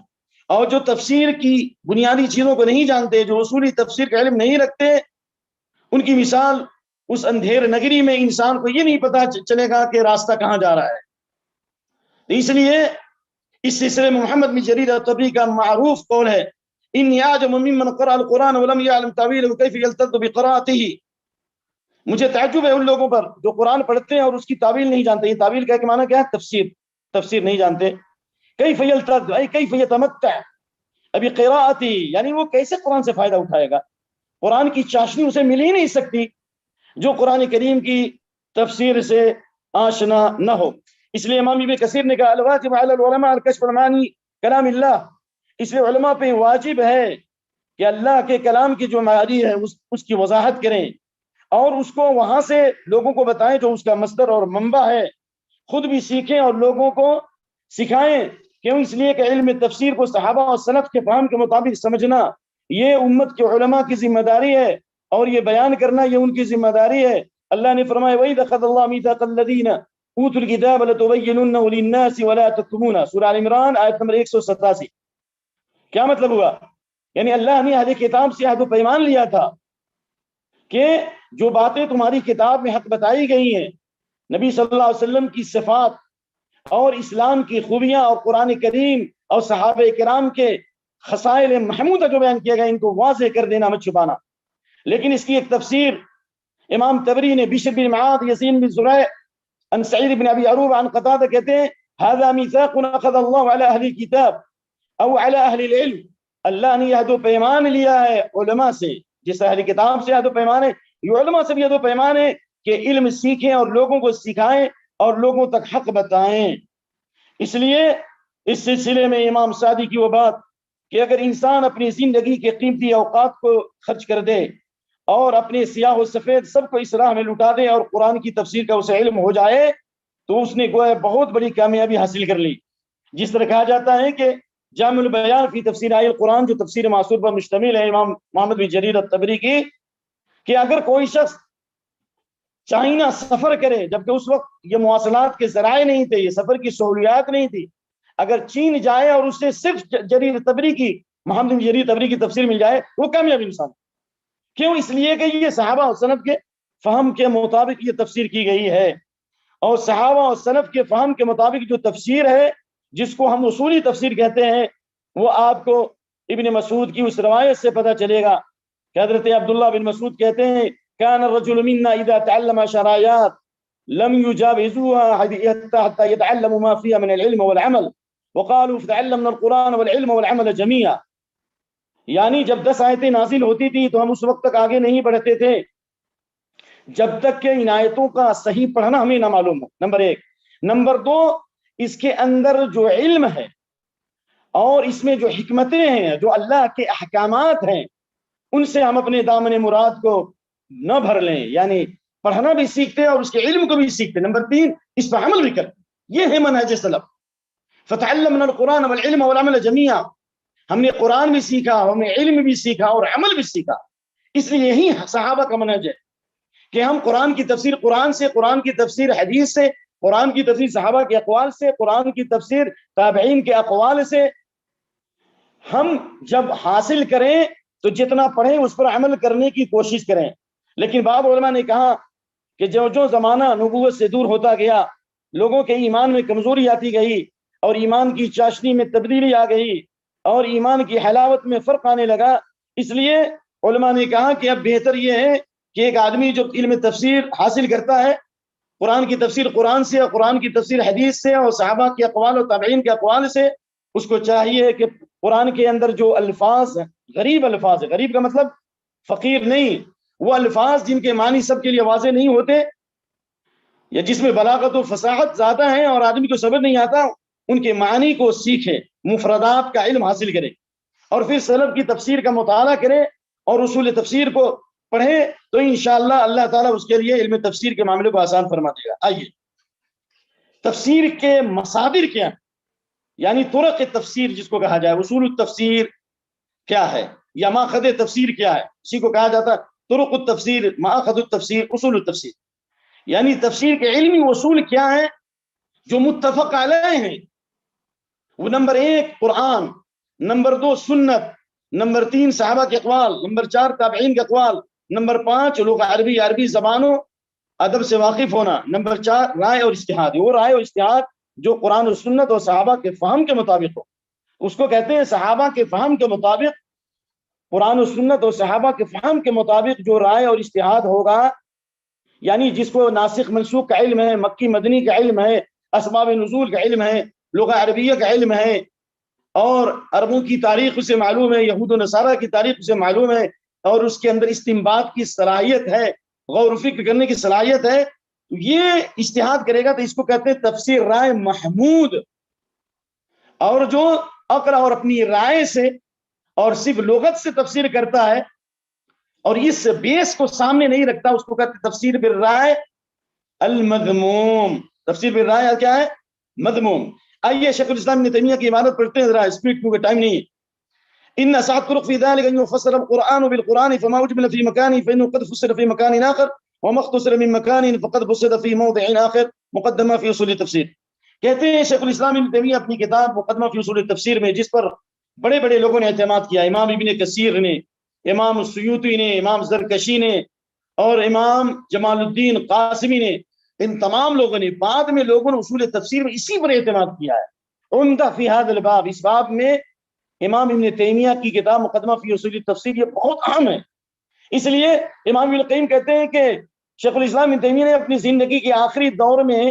Speaker 2: اور جو تفسیر کی بنیادی چیزوں کو نہیں جانتے، جو اصولی تفسیر کا علم نہیں رکھتے، ان کی مثال اس اندھیر نگری میں انسان کو یہ نہیں پتا چلے گا کہ راستہ کہاں جا رہا ہے. اس لیے اس سلسلے میں محمد بن جریر الطبری کا معروف قول ہے، انی اعجب ممن قرأ القرآن ولم يعلم تاویلہ کیف یلتذ بقراءتہ. مجھے تعجب ہے ان لوگوں پر جو قرآن پڑھتے ہیں اور اس کی تعویل نہیں جانتے. یہ تعویل کا معنی کیا ہے؟ تفسیر نہیں جانتے. کیف یلتذ ای کیف یتمتع بقراءتہ، یعنی وہ کیسے قرآن سے فائدہ اٹھائے گا؟ قرآن کی چاشنی اسے مل ہی نہیں سکتی جو قرآن کریم کی تفسیر سے آشنا نہ ہو. اس لیے امام ابن کثیر نے کہا الواجب علی العلماء الکشف عن معانی کلام اللہ. اس لیے علماء پہ واجب ہے کہ اللہ کے کلام کی جو معانی ہے اس کی وضاحت کریں اور اس کو وہاں سے لوگوں کو بتائیں جو اس کا مصدر اور منبع ہے. خود بھی سیکھیں اور لوگوں کو سکھائیں. کیوں؟ اس لیے کہ علم تفسیر کو صحابہ اور سلف کے فہم کے مطابق سمجھنا یہ امت کے علماء کی ذمہ داری ہے اور یہ بیان کرنا یہ ان کی ذمہ داری ہے. اللہ نے فرمایا وَإِذْ أَخَذَ اللَّهُ مِيثَاقَ الَّذِينَ أُوتُوا الْكِتَابَ لَتُبَيِّنُنَّهُ لِلنَّاسِ وَلَا تَكْتُمُونَهُ. سورہ آل عمران آیت نمبر 187. کیا مطلب ہوا؟ یعنی اللہ نے اہل کتاب سے عہد و پیمان لیا تھا کہ جو باتیں تمہاری کتاب میں حق بتائی گئی ہیں، نبی صلی اللہ علیہ وسلم کی صفات اور اسلام کی خوبیاں اور قرآن کریم اور صحابہ کرام کے خصائل محمودہ جو بیان کیا گیا ان کو واضح کر دینا، مت چھپانا. لیکن اس کی ایک تفسیر امام طبری نے بشر بن معاذ یزین بن زرع عن سعید بن ابی عروبہ عن قتادہ کہتے ہیں هذا میثاق اخذ اللہ علی اہل الکتاب او علی اہل العلم. اللہ نے عہد و پیمان لیا ہے علماء سے، جس اہل کتاب سے عہد و پیمان ہے یہ علماء سے بھی عہد و پیمان ہے کہ علم سیکھیں اور لوگوں کو سکھائیں اور لوگوں تک حق بتائیں۔ اس لیے اس سلسلے میں امام سعدی کی وہ بات کہ اگر انسان اپنی زندگی کے قیمتی اوقات کو خرچ کر دے اور اپنے سیاہ و سفید سب کو اس راہ میں لٹا دے اور قرآن کی تفسیر کا اسے علم ہو جائے تو اس نے گویا بہت بڑی کامیابی حاصل کر لی۔ جس طرح کہا جاتا ہے کہ جامع البیان فی تفسیر آیہ القرآن، جو تفسیر معصور پر مشتمل ہے امام محمد بن جریر الطبری کی، کہ اگر کوئی شخص چائنا سفر کرے، جبکہ اس وقت یہ مواصلات کے ذرائع نہیں تھے، یہ سفر کی سہولیات نہیں تھی، اگر چین جائے اور اسے صرف جریر طبری کی، محمد بن جریر طبری کی تفسیر مل جائے، وہ کامیاب انسان۔ کیوں؟ اس لیے کہ یہ صحابہ اور سلف کے فہم کے مطابق یہ تفسیر کی گئی ہے، اور صحابہ اور سلف کے فہم کے مطابق جو تفسیر ہے جس کو ہم اصولی تفسیر کہتے ہیں، وہ آپ کو ابن مسعود کی اس روایت سے پتہ چلے گا کہ حضرت عبداللہ بن مسعود کہتے ہیں كان الرجل منا اذا تعلم شرایات لم يجاوزوها حتى يتعلم ما فيها من العلم والعمل وقالوا تعلمنا القرآن والعلم والعمل جميعا۔ یعنی جب 10 آیتیں نازل ہوتی تھی تو ہم اس وقت تک آگے نہیں بڑھتے تھے جب تک کہ ان آیتوں کا صحیح پڑھنا ہمیں نہ معلوم ہو، نمبر 1۔ نمبر 2، اس کے اندر جو علم ہے اور اس میں جو حکمتیں ہیں، جو اللہ کے احکامات ہیں، ان سے ہم اپنے دامن مراد کو نہ بھر لیں، یعنی پڑھنا بھی سیکھتے اور اس کے علم کو بھی سیکھتے۔ نمبر 3، اس پر عمل بھی کرتے۔ یہ ہے منہج سلف۔ فتعلمنا القرآن والعلم والعمل جميعا، ہم نے قرآن بھی سیکھا، ہم نے علم بھی سیکھا اور عمل بھی سیکھا۔ اس لیے یہی صحابہ کا منہج ہے کہ ہم قرآن کی تفسیر قرآن سے، قرآن کی تفسیر حدیث سے، قرآن کی تفسیر صحابہ کے اقوال سے، قرآن کی تفسیر تابعین کے اقوال سے ہم جب حاصل کریں تو جتنا پڑھیں اس پر عمل کرنے کی کوشش کریں۔ لیکن بعض علماء نے کہا کہ جو زمانہ نبوت سے دور ہوتا گیا، لوگوں کے ایمان میں کمزوری آتی گئی اور ایمان کی چاشنی میں تبدیلی آ گئی اور ایمان کی حلاوت میں فرق آنے لگا، اس لیے علماء نے کہا کہ اب بہتر یہ ہے کہ ایک آدمی جو علم تفسیر حاصل کرتا ہے، قرآن کی تفسیر قرآن سے اور قرآن کی تفسیر حدیث سے اور صحابہ کے اقوال اور تابعین کے اقوال سے، اس کو چاہیے کہ قرآن کے اندر جو الفاظ غریب الفاظ ہے، غریب کا مطلب فقیر نہیں، وہ الفاظ جن کے معنی سب کے لیے واضح نہیں ہوتے یا جس میں بلاغت و فصاحت زیادہ ہیں اور آدمی کو سمجھ نہیں آتا، ان کے معنی کو سیکھے، مفردات کا علم حاصل کرے اور پھر سلف کی تفسیر کا مطالعہ کرے اور اصول تفسیر کو پڑھے، تو انشاءاللہ اللہ تعالیٰ اس کے لیے علم تفسیر کے معاملے کو آسان فرما دے گا۔ آئیے تفسیر کے مصادر کیا ہیں، یعنی طرق تفسیر جس کو کہا جائے، اصول التفسیر کیا ہے یا ماخذ تفسیر کیا ہے، اسی کو کہا جاتا ہے طرق التفسیر، ماخذ التفسیر، اصول التفسیر۔ یعنی تفسیر کے علمی اصول کیا ہیں جو متفق علیہ ہیں، وہ نمبر 1 قرآن، نمبر 2 سنت، نمبر 3 صحابہ کے اقوال، نمبر 4 تابعین کے اقوال، نمبر 5 لغہ عربی زبانوں ادب سے واقف ہونا، نمبر 4 رائے اور اجتہاد۔ وہ رائے اور اجتہاد جو قرآن و سنت اور صحابہ کے فہم کے مطابق ہو، اس کو کہتے ہیں صحابہ کے فہم کے مطابق، قرآن و سنت اور صحابہ کے فہم کے مطابق جو رائے اور اجتہاد ہوگا، یعنی جس کو ناسخ منسوخ کا علم ہے، مکی مدنی کا علم ہے، اسباب نزول کا علم ہے، لغہ عربیہ کا علم ہے، اور عربوں کی تاریخ اسے معلوم ہے، یہود و نصارہ کی تاریخ اسے معلوم ہے، اور اس کے اندر استنباط کی صلاحیت ہے، غور و فکر کرنے کی صلاحیت ہے، یہ اجتہاد کرے گا تو اس کو کہتے ہیں تفسیر رائے محمود۔ اور جو اقرا اور اپنی رائے سے اور صرف لغت سے تفسیر کرتا ہے اور اس بیس کو سامنے نہیں رکھتا، اس کو کہتے ہیں تفسیر بالرائے المذموم۔ تفسیر بالرائے کیا ہے؟ مذموم۔ آئیے شیخ الاسلام ابن تیمیہ کی عبارت پڑھتے ہیں ذرا اسپیڈ کیونکہ ٹائم نہیں ہے۔ ان اسعد طرق في ذلك ان يفسر القرآن بالقرآن فما اجمل في مكان فانه قد فسر في مكان اخر وما اختصر من مكان فقد فسر في موضع اخر، مقدمہ فی اصول التفسیر۔ کہتے ہیں شیخ الاسلام ابن تیمیہ اپنی کتاب مقدمہ فی اصول التفسیر میں، جس پر بڑے بڑے لوگوں نے اعتماد کیا، امام ابن کثیر نے، امام السیوطی نے، امام زرکشی نے اور امام جمال الدین قاسمی نے، ان تمام لوگوں نے، بعد میں لوگوں نے اصول تفسیر میں اسی پر اعتماد کیا ہے۔ عمدہ فی ھذا الباب، اس باب میں امام ابن تیمیہ کی کتاب مقدمہ فی اصول التفسیر یہ بہت اہم ہے۔ اس لیے امام ابن القیم کہتے ہیں کہ شیخ الاسلام ابن تیمیہ نے اپنی زندگی کے آخری دور میں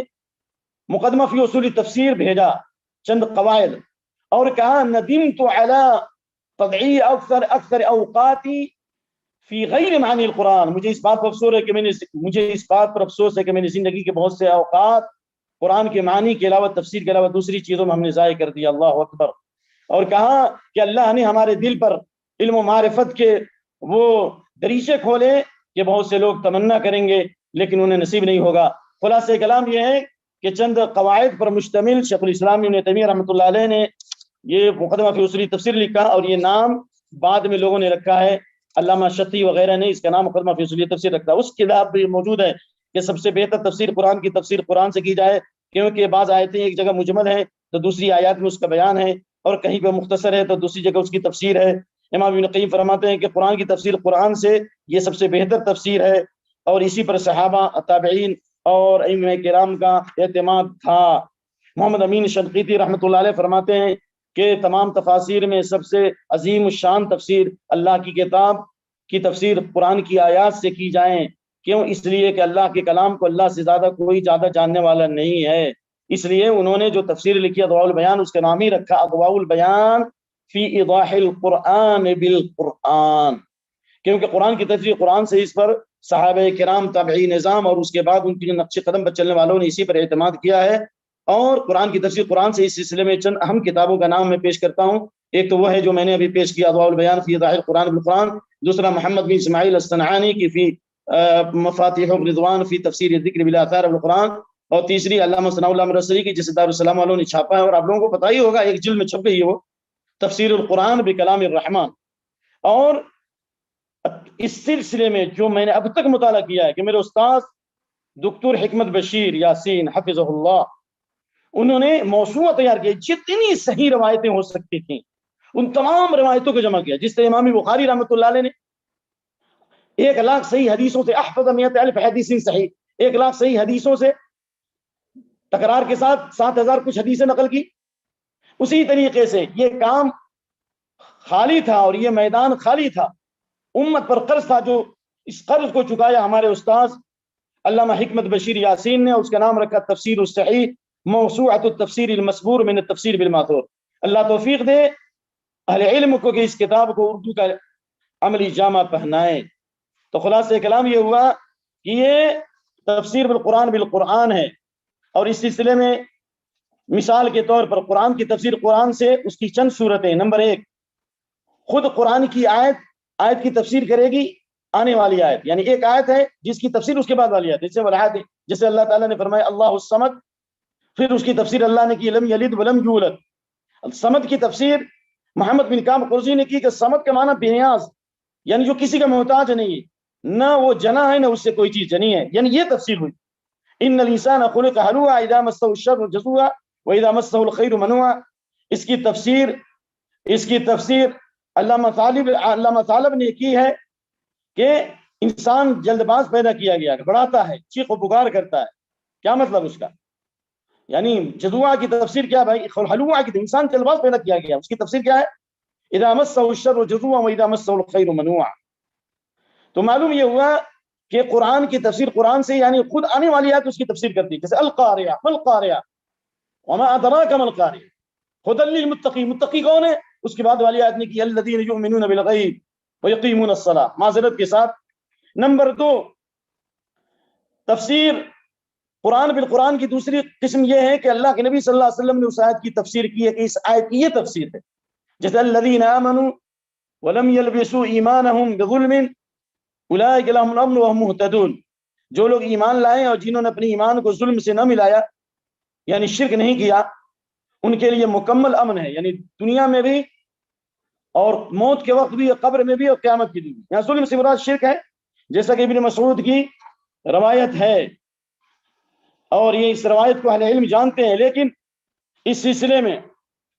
Speaker 2: مقدمہ فی اصول التفسیر بھیجا، چند قواعد، اور کہا ندمت علی تضییع اکثر اوقاتی فی غیر معنی القرآن، مجھے اس بات پر افسوس ہے کہ میں نے زندگی کے بہت سے اوقات قرآن کے معنی کے علاوہ، تفسیر کے علاوہ دوسری چیزوں میں ہم نے ضائع کر دیا۔ اللہ اکبر۔ اور کہا کہ اللہ نے ہمارے دل پر علم و معرفت کے وہ دریچے کھولے کہ بہت سے لوگ تمنا کریں گے لیکن انہیں نصیب نہیں ہوگا۔ خلاصہ کلام یہ ہے کہ چند قواعد پر مشتمل شیخ الاسلام ابن تیمیہ رحمۃ اللہ علیہ نے یہ مقدمہ فی اصول تفسیر لکھا، اور یہ نام بعد میں لوگوں نے رکھا ہے، علامہ شتی وغیرہ نے اس کا نام مقدمہ فی اصول تفسیر رکھا۔ اس کتاب بھی موجود ہے کہ سب سے بہتر تفسیر قرآن کی تفسیر قرآن سے کی جائے، کیونکہ بعض آیتیں ایک جگہ مجمل ہے تو دوسری آیات میں اس کا بیان ہے، اور کہیں پہ مختصر ہے تو دوسری جگہ اس کی تفسیر ہے۔ امام ابن قیم فرماتے ہیں کہ قرآن کی تفسیر قرآن سے یہ سب سے بہتر تفسیر ہے، اور اسی پر صحابہ، تابعین اور ائمہ کرام کا اعتماد تھا۔ محمد امین شنقیطی رحمۃ اللہ علیہ فرماتے ہیں کہ تمام تفاسیر میں سب سے عظیم الشان تفسیر اللہ کی کتاب کی تفسیر قرآن کی آیات سے کی جائیں۔ کیوں؟ اس لیے کہ اللہ کے کلام کو اللہ سے کوئی زیادہ جاننے والا نہیں ہے، اس لیے انہوں نے جو تفسیر لکھی اضواء البیان، اس کا نام ہی رکھا اضواء البیان فی ایضاح القرآن بالقرآن، کیونکہ قرآن کی تفسیر قرآن سے اس پر صحابہ کرام، تابعی نظام اور اس کے بعد ان کے نقش قدم پر چلنے والوں نے اسی پر اعتماد کیا ہے۔ اور قرآن کی تفسیر قرآن سے اس سلسلے میں چند اہم کتابوں کا نام میں پیش کرتا ہوں۔ ایک تو وہ ہے جو میں نے ابھی پیش کیا اضواء البیان فی ایضاح القرآن بالقرآن، دوسرا محمد بن اسماعیل الصنعانی کی فی مفاتیح الرضوان فی تفسیر الذکر بالآثار بالقرآن، اور تیسری علامہ ثناء اللہ مرسلی کی جسے دارالسلام والوں نے چھاپا ہے، اور آپ لوگوں کو پتہ ہی ہوگا ایک جلد میں چھپ گئی ہے، وہ تفسیر القرآن بکلام الرحمن۔ اور اس سلسلے میں جو میں نے اب تک مطالعہ کیا ہے کہ میرے استاد دکتور حکمت بشیر یاسین حفظہ اللہ، انہوں نے موسوعہ تیار کیا، جتنی صحیح روایتیں ہو سکتی تھیں ان تمام روایتوں کو جمع کیا، جس سے امام بخاری رحمۃ اللہ علیہ نے 1,00,000 صحیح حدیثوں سے احفظ 100,000 حدیث صحیح، 1,00,000 صحیح حدیثوں سے تکرار کے ساتھ 7,000 کچھ حدیثیں نقل کی۔ اسی طریقے سے یہ کام خالی تھا اور یہ میدان خالی تھا، امت پر قرض تھا، جو اس قرض کو چکایا ہمارے استاذ علامہ حکمت بشیر یاسین نے، اس کا نام رکھا تفسیر الصحیح موسوعۃ التفسیر المسبور من التفسیر بالماثور۔ اللہ توفیق دے اہل علم کو کہ اس کتاب کو اردو کا عملی جامہ پہنائے۔ تو خلاصہ کلام یہ ہوا کہ یہ تفسیر بالقرآن بالقرآن ہے، اور اس سلسلے میں مثال کے طور پر قرآن کی تفسیر قرآن سے اس کی چند صورتیں۔ نمبر 1، خود قرآن کی آیت کی تفسیر کرے گی آنے والی آیت، یعنی ایک آیت ہے جس کی تفسیر اس کے بعد والی آیت، جیسے اللہ تعالیٰ نے فرمایا اللہ الصمد، پھر اس کی تفسیر اللہ نے کی لم یلد ولم یولد۔ صمد کی تفسیر محمد بن کام قرظی نے کی کہ صمد کا معنی بے نیاز، یعنی جو کسی کا محتاج نہیں ہے، نہ وہ جنا ہے نہ اس سے کوئی چیز جنی ہے، یعنی یہ تفسیر ہوئی۔ ان الانسان خلق ہلوعا اذا مسه الشر جزوعا واذا مسه الخير منوعا۔ اس کی تفسیر علامہ طالب نے کی ہے کہ انسان جلد باز پیدا کیا گیا، بڑھاتا ہے، چیخ و پکار کرتا ہے، کیا مطلب اس کا؟ یعنی جزوعا کی تفسیر کیا بھائی؟ ہلوعا کی انسان جلد باز پیدا کیا گیا، اس کی تفسیر کیا ہے؟ اذا مسه الشر جزوعا واذا مسه الخير منوعا۔ تو معلوم یہ ہوا کہ قرآن کی تفسیر قرآن سے، یعنی خود آنے والی آیت اس کی تفسیر کرتی ہے، جیسے القاریہ مالقاریہ وما ادراک مالقاریہ، ہدی للمتقین، متقی کون ہے؟ اس کے بعد والی آیت نے کی الذین یؤمنون بالغیب ویقیمون الصلاۃ، معذرت کے ساتھ۔ نمبر 2، تفسیر قرآن بالقرآن کی دوسری قسم یہ ہے کہ اللہ کے نبی صلی اللہ علیہ وسلم نے اس آیت کی تفسیر کی ہے کہ اس آیت کی یہ تفسیر ہے، جیسے الذین آمنوا ولم يلبسوا ایمانهم بظلم اولئک لهم الامن وهم مهتدون۔ جو لوگ ایمان لائے اور جنہوں نے اپنے ایمان کو ظلم سے نہ ملایا، یعنی شرک نہیں کیا، ان کے لیے مکمل امن ہے، یعنی دنیا میں بھی اور موت کے وقت بھی، قبر میں بھی اور قیامت کے دن بھی۔ یہاں ظلم سے مراد شرک ہے، جیسا کہ ابن مسعود کی روایت ہے، اور یہ اس روایت کو اہل علم جانتے ہیں، لیکن اس سلسلے میں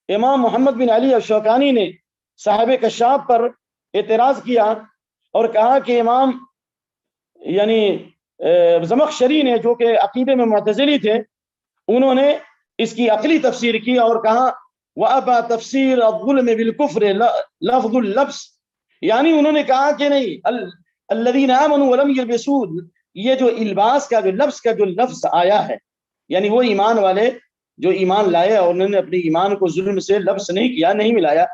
Speaker 2: امام محمد بن علی الشوکانی نے صاحب کشاف پر اعتراض کیا اور کہا کہ امام یعنی زمخشری نے، جو کہ عقیدے میں معتزلی تھے، انہوں نے اس کی عقلی تفسیر کی اور کہا وَأَبَا تَفْسِيرَ الظُّلْمِ بِالْكُفْرِ لَفْظُ اللَّبْسِ، یعنی انہوں نے کہا کہ نہیں، الَّذِينَ آمَنُوا وَلَمْ يَلْبِسُوا، یہ جو الباس کا جو لفظ کا جو لفظ آیا ہے، یعنی وہ ایمان والے جو ایمان لائے اور انہوں نے اپنے ایمان کو ظلم سے لبس نہیں کیا، نہیں ملایا،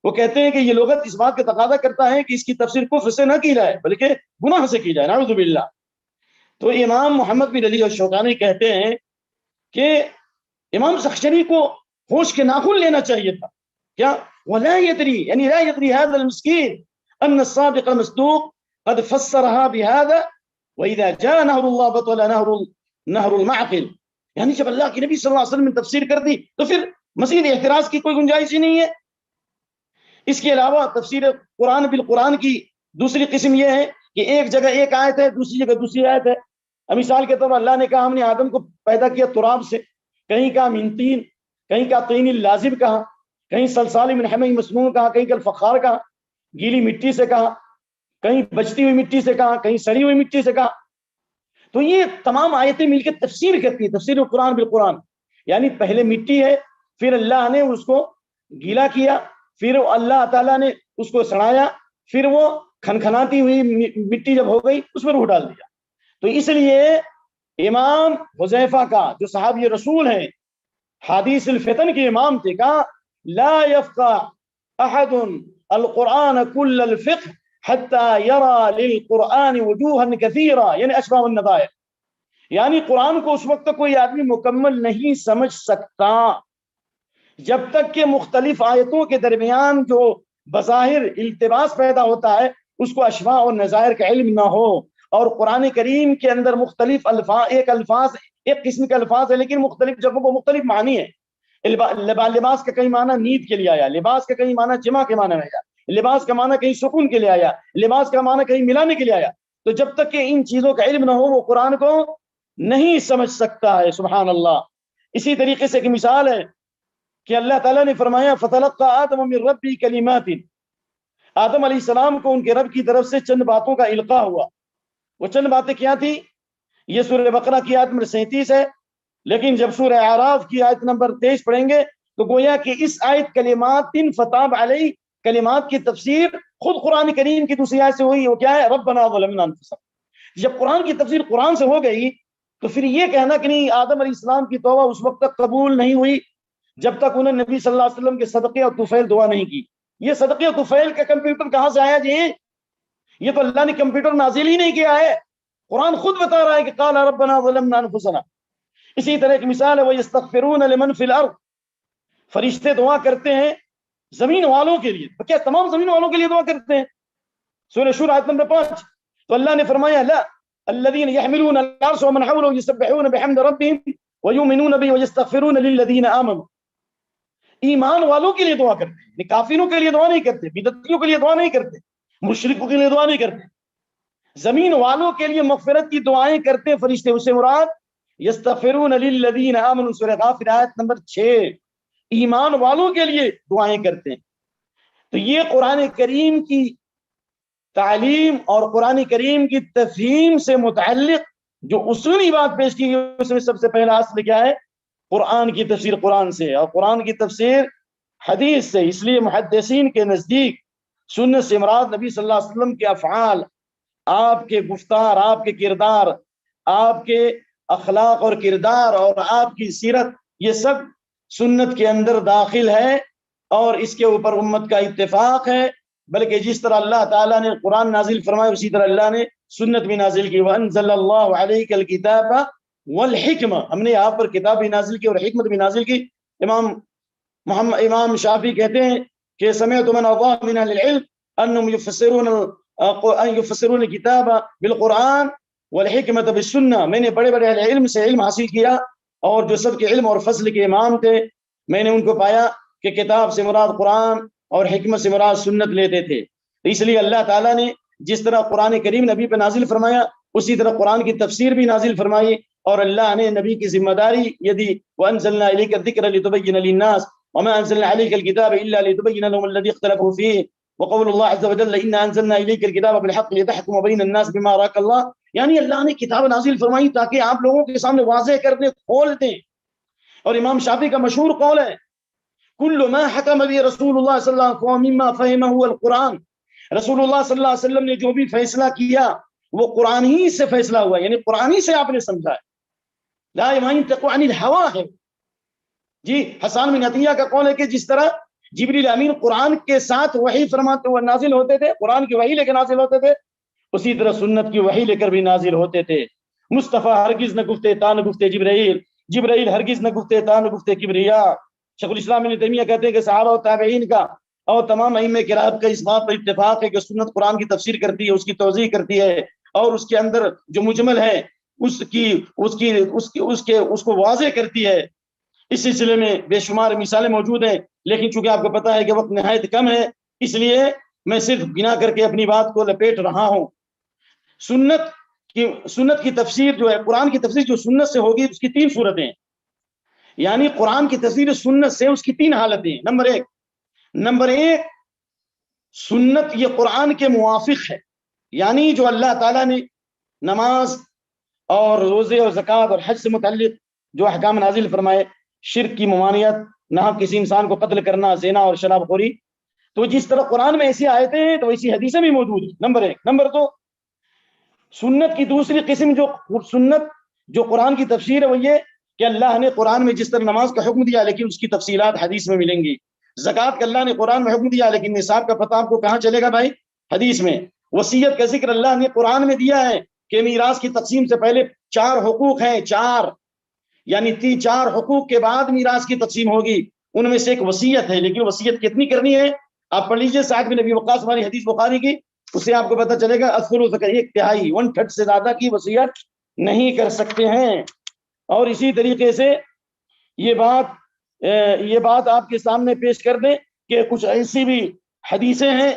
Speaker 2: وہ کہتے ہیں کہ یہ لغت اس بات کا تقاضا کرتا ہے کہ اس کی تفسیر کفر سے نہ کی جائے بلکہ گناہ سے کی جائے، نعوذ باللہ۔ تو امام محمد بن علی الشوکانی کہتے ہیں کہ امام زخشنی کو ہوش کے ناخن لینا چاہیے تھا، کیا ولا يدري يعني لا يدري هذا المسكين ان الصادق المصدوق قد فسرها بهذا واذا جاء نهر الله بطل نهر المعقل، یعنی جب اللہ کے نبی صلی اللہ علیہ وسلم نے تفسیر کر دی تو پھر مزید اعتراض کی کوئی گنجائش ہی نہیں ہے۔ اس کے علاوہ تفسیر قرآن بالقرآن کی دوسری قسم یہ ہے کہ ایک جگہ ایک آیت ہے، دوسری جگہ دوسری آیت ہے۔ مثال کے طور پر اللہ نے کہا ہم نے آدم کو پیدا کیا تراب سے، کہیں کہا من طین، کہیں کہا طین اللازب کہا، کہیں صلصال من حمأ مسنون کہا، کہیں کالفخار کہا، گیلی مٹی سے کہا، کہیں بچتی ہوئی مٹی سے کہا، کہیں سڑی ہوئی مٹی سے کہا۔ تو یہ تمام آیتیں مل کے تفسیر کرتی ہیں، تفسیر قرآن بالقرآن، یعنی پہلے مٹی ہے، پھر اللہ نے اس کو گیلا کیا، پھر اللہ تعالیٰ نے اس کو سڑایا، پھر وہ کھنکھناتی ہوئی مٹی جب ہو گئی اس پر روح ڈال دیا۔ تو اس لیے امام حذیفہ کا جو صحابی رسول ہیں، حدیث الفتن کے امام تھے، کہا لا يفقه احد القرآن كل الفقه حتى يرى للقرآن وجوها كثيرة، یعنی اشباہ النظائر، یعنی قرآن کو اس وقت تک کوئی آدمی مکمل نہیں سمجھ سکتا جب تک کہ مختلف آیتوں کے درمیان جو بظاہر التباس پیدا ہوتا ہے اس کو اشباہ اور نظائر کا علم نہ ہو۔ اور قرآن کریم کے اندر مختلف الفاظ، ایک قسم کے الفاظ ہے لیکن مختلف جگہوں کو مختلف معنی ہے۔ لباس کا کئی معنی نیند کے لیے آیا، لباس کا کئی معنی جمع کے معنی میں آیا، لباس کا معنی کہیں سکون کے لیے آیا، لباس کا معنی کہیں ملانے کے لیے آیا۔ تو جب تک کہ ان چیزوں کا علم نہ ہو وہ قرآن کو نہیں سمجھ سکتا ہے، سبحان اللہ۔ اسی طریقے سے ایک مثال ہے کہ اللہ تعالیٰ نے فرمایا فَتَلَقَّى آدَمُ مِن رَّبِّهِ كَلِمَاتٍ، آدم علیہ السلام کو ان کے رب کی طرف سے چند باتوں کا القاء ہوا۔ وہ چند باتیں کیا تھی؟ یہ سورہ بقرہ کی آیت نمبر 37 ہے، لیکن جب سورہ اعراف کی آیت نمبر 23 پڑھیں گے تو گویا کہ اس آیت کلمات فتاب علیہ، کلمات کی تفسیر خود قرآن کریم کی دوسری آیت سے ہوئی۔ وہ کیا ہے؟ ربنا ظلمنا انفسنا۔ جب قرآن کی تفسیر قرآن سے ہو گئی تو پھر یہ کہنا کہ نہیں آدم علیہ السلام کی توبہ اس وقت تک قبول نہیں ہوئی جب تک انہوں نے نبی صلی اللہ علیہ وسلم کے صدقے اور طفیل دعا نہیں کی۔ یہ صدقے اور طفیل کا کمپیوٹر کہاں سے آیا جی؟ یہ تو اللہ نے کمپیوٹر نازل ہی نہیں کیا ہے، قرآن خود بتا رہا ہے کہ قال ربنا ظلمنا انفسنا۔ اسی طرح ایک مثال ہے وَيَسْتَغْفِرُونَ لِمَنْ فِي الْأَرْضِ، فرشتے دعا کرتے ہیں زمین والوں کے لیے۔ کیا تمام زمین والوں کے لیے دعا کرتے ہیں؟ سورہ شورى آیت نمبر 5 تو اللہ نے فرمایا لا الذين يحملون العرش ومن حوله يسبحون بحمد ربهم ويؤمنون به ويستغفرون للذين آمنوا۔ ایمان والوں کے لیے دعا کرتے ہیں، کافروں کے لیے دعا نہیں کرتے، بدعتیوں کے لیے دعا نہیں کرتے، مشرکوں کے لیے دعا نہیں کرتے، زمین والوں کے لیے مغفرت کی دعائیں کرتے ہیں فرشتے۔ اس سے مراد یستغفرون للذین آمنوا، سورہ غافر آیت نمبر 6، ایمان والوں کے لیے دعائیں کرتے ہیں۔ تو یہ قرآن کریم کی تعلیم اور قرآن کریم کی تفہیم سے متعلق جو اصولی بات پیش کی گئی اس میں سب سے پہلا اصل کیا ہے؟ قرآن کی تفسیر قرآن سے اور قرآن کی تفسیر حدیث سے۔ اس لیے محدثین کے نزدیک سنت سے مراد نبی صلی اللہ علیہ وسلم کے افعال، آپ کے گفتار، آپ کے کردار، آپ کے اخلاق اور کردار اور آپ کی سیرت، یہ سب سنت کے اندر داخل ہے اور اس کے اوپر امت کا اتفاق ہے۔ بلکہ جس طرح اللہ تعالیٰ نے قرآن نازل فرمایا اسی طرح اللہ نے سنت بھی نازل کی۔ وَأَنزَلَ اللَّهُ عَلَيْكَ الْكِتَابَ وَالْحِكْمَةَ، ہم نے یہاں پر کتاب بھی نازل کی اور حکمت بھی نازل کی۔ امام شافعی کہتے ہیں کہ سمعت من اضاف من اهل العلم انهم يفسرون الكتاب بالقرآن والحکمت بالسنہ، میں نے بڑے بڑے اہل علم سے علم حاصل کیا اور جو سب کے علم اور فضل کے امام تھے میں نے ان کو پایا کہ کتاب سے مراد قرآن اور حکمت سے مراد سنت لیتے تھے۔ اس لیے اللہ تعالیٰ نے جس طرح قرآن کریم نبی پہ نازل فرمایا اسی طرح قرآن کی تفسیر بھی نازل فرمائی، اور اللہ نے نبی کی ذمہ داری یہ دی وَأَنزَلْنَا إِلَيْكَ الذِّكْرَ لِتُبَيِّنَ لِلنَّاسِ وَمَا أَنزَلْنَا عَلَيْكَ الْكِتَابَ إِلَّا لِتُبَيِّنَ لَهُمُ الَّذِي اخْتَلَفُوا فِيهِ وقول اللہ عز وجل إِنَّا أَنزَلْنَا إِلَيْكَ الْكِتَابَ بِالْحَقِّ لِتَحْكُمَ بَيْنَ النَّاسِ بِمَا أَرَاكَ اللَّهُ، یعنی اللہ نے کتاب نازل فرمائی تاکہ آپ لوگوں کے سامنے واضح کر دیں، کھول دیں۔ اور امام شافعی کا مشہور قول ہے كُلُّ مَا حَكَمَ بِهِ رسول اللہ صلی اللہ علیہ وسلم مما فهمه القرآن، رسول اللہ صلی اللہ علیہ وسلم نے جو بھی فیصلہ کیا وہ قرآن ہی سے فیصلہ ہوا، یعنی قرآن ہی سے آپ نے سمجھا ہے، لا ينطق عن الهوى ہے۔ جی حسان بن عطیہ کا قول ہے کہ جس طرح جبریل امین قرآن کے ساتھ وحی فرماتے ہوئے نازل ہوتے تھے، قرآن کی وحی لے کے نازل ہوتے تھے، اسی طرح سنت کی وحی لے کر بھی نازل ہوتے تھے۔ مصطفیٰ ہرگز نہ گفتے تا نہ گفتے جبرائیل، جبرائیل ہرگز نہ گفتے تا نہ گفتے کبریا۔ شیخ الاسلام ابن تیمیہ کہتے ہیں کہ صحابہ و تابعین کا اور تمام ائمہ کرام کا اس بات پر اتفاق ہے کہ سنت قرآن کی تفسیر کرتی ہے، اس کی توضیح کرتی ہے، اور اس کے اندر جو مجمل ہے اس کو واضح کرتی ہے۔ اس سلسلے میں بے شمار مثالیں موجود ہیں، لیکن چونکہ آپ کو پتہ ہے کہ وقت نہایت کم ہے، اس لیے میں صرف گنا کر کے اپنی بات کو لپیٹ رہا ہوں۔ سنت کی تفسیر جو ہے، قرآن کی تفسیر جو سنت سے ہوگی، اس کی 3 صورتیں، یعنی قرآن کی تفسیر سنت سے اس کی 3 حالتیں۔ نمبر ایک سنت یہ قرآن کے موافق ہے، یعنی جو اللہ تعالیٰ نے نماز اور روزے اور زکوٰۃ اور حج سے متعلق جو احکام نازل فرمائے، شرک کی ممانعت، نہ کسی انسان کو قتل کرنا، زنا اور شراب خوری، تو جس طرح قرآن میں ایسی آیتیں ہیں تو ایسی حدیثیں بھی موجود ہیں، نمبر ایک۔ نمبر دو، سنت کی دوسری قسم جو قرآن کی تفسیر ہے وہ یہ کہ اللہ نے قرآن میں جس طرح نماز کا حکم دیا لیکن اس کی تفصیلات حدیث میں ملیں گی، زکوٰۃ کا اللہ نے قرآن میں حکم دیا لیکن نصاب کا پتہ آپ کو کہاں چلے گا بھائی؟ حدیث میں۔ وصیت کا ذکر اللہ نے قرآن میں دیا ہے کہ میراث کی تقسیم سے پہلے 4 حقوق ہیں، 4 یعنی 4 حقوق کے بعد میراث کی تقسیم ہوگی، ان میں سے ایک وصیت ہے، لیکن وصیت کتنی کرنی ہے آپ پڑھ لیجئے سعد بن ابی وقاص ہماری حدیث بخاری کی، اس سے آپ کو پتہ چلے گا الثلث، 1/3 1/3 سے زیادہ کی وصیت نہیں کر سکتے ہیں۔ اور اسی طریقے سے یہ بات آپ کے سامنے پیش کر دیں کہ کچھ ایسی بھی حدیثیں ہیں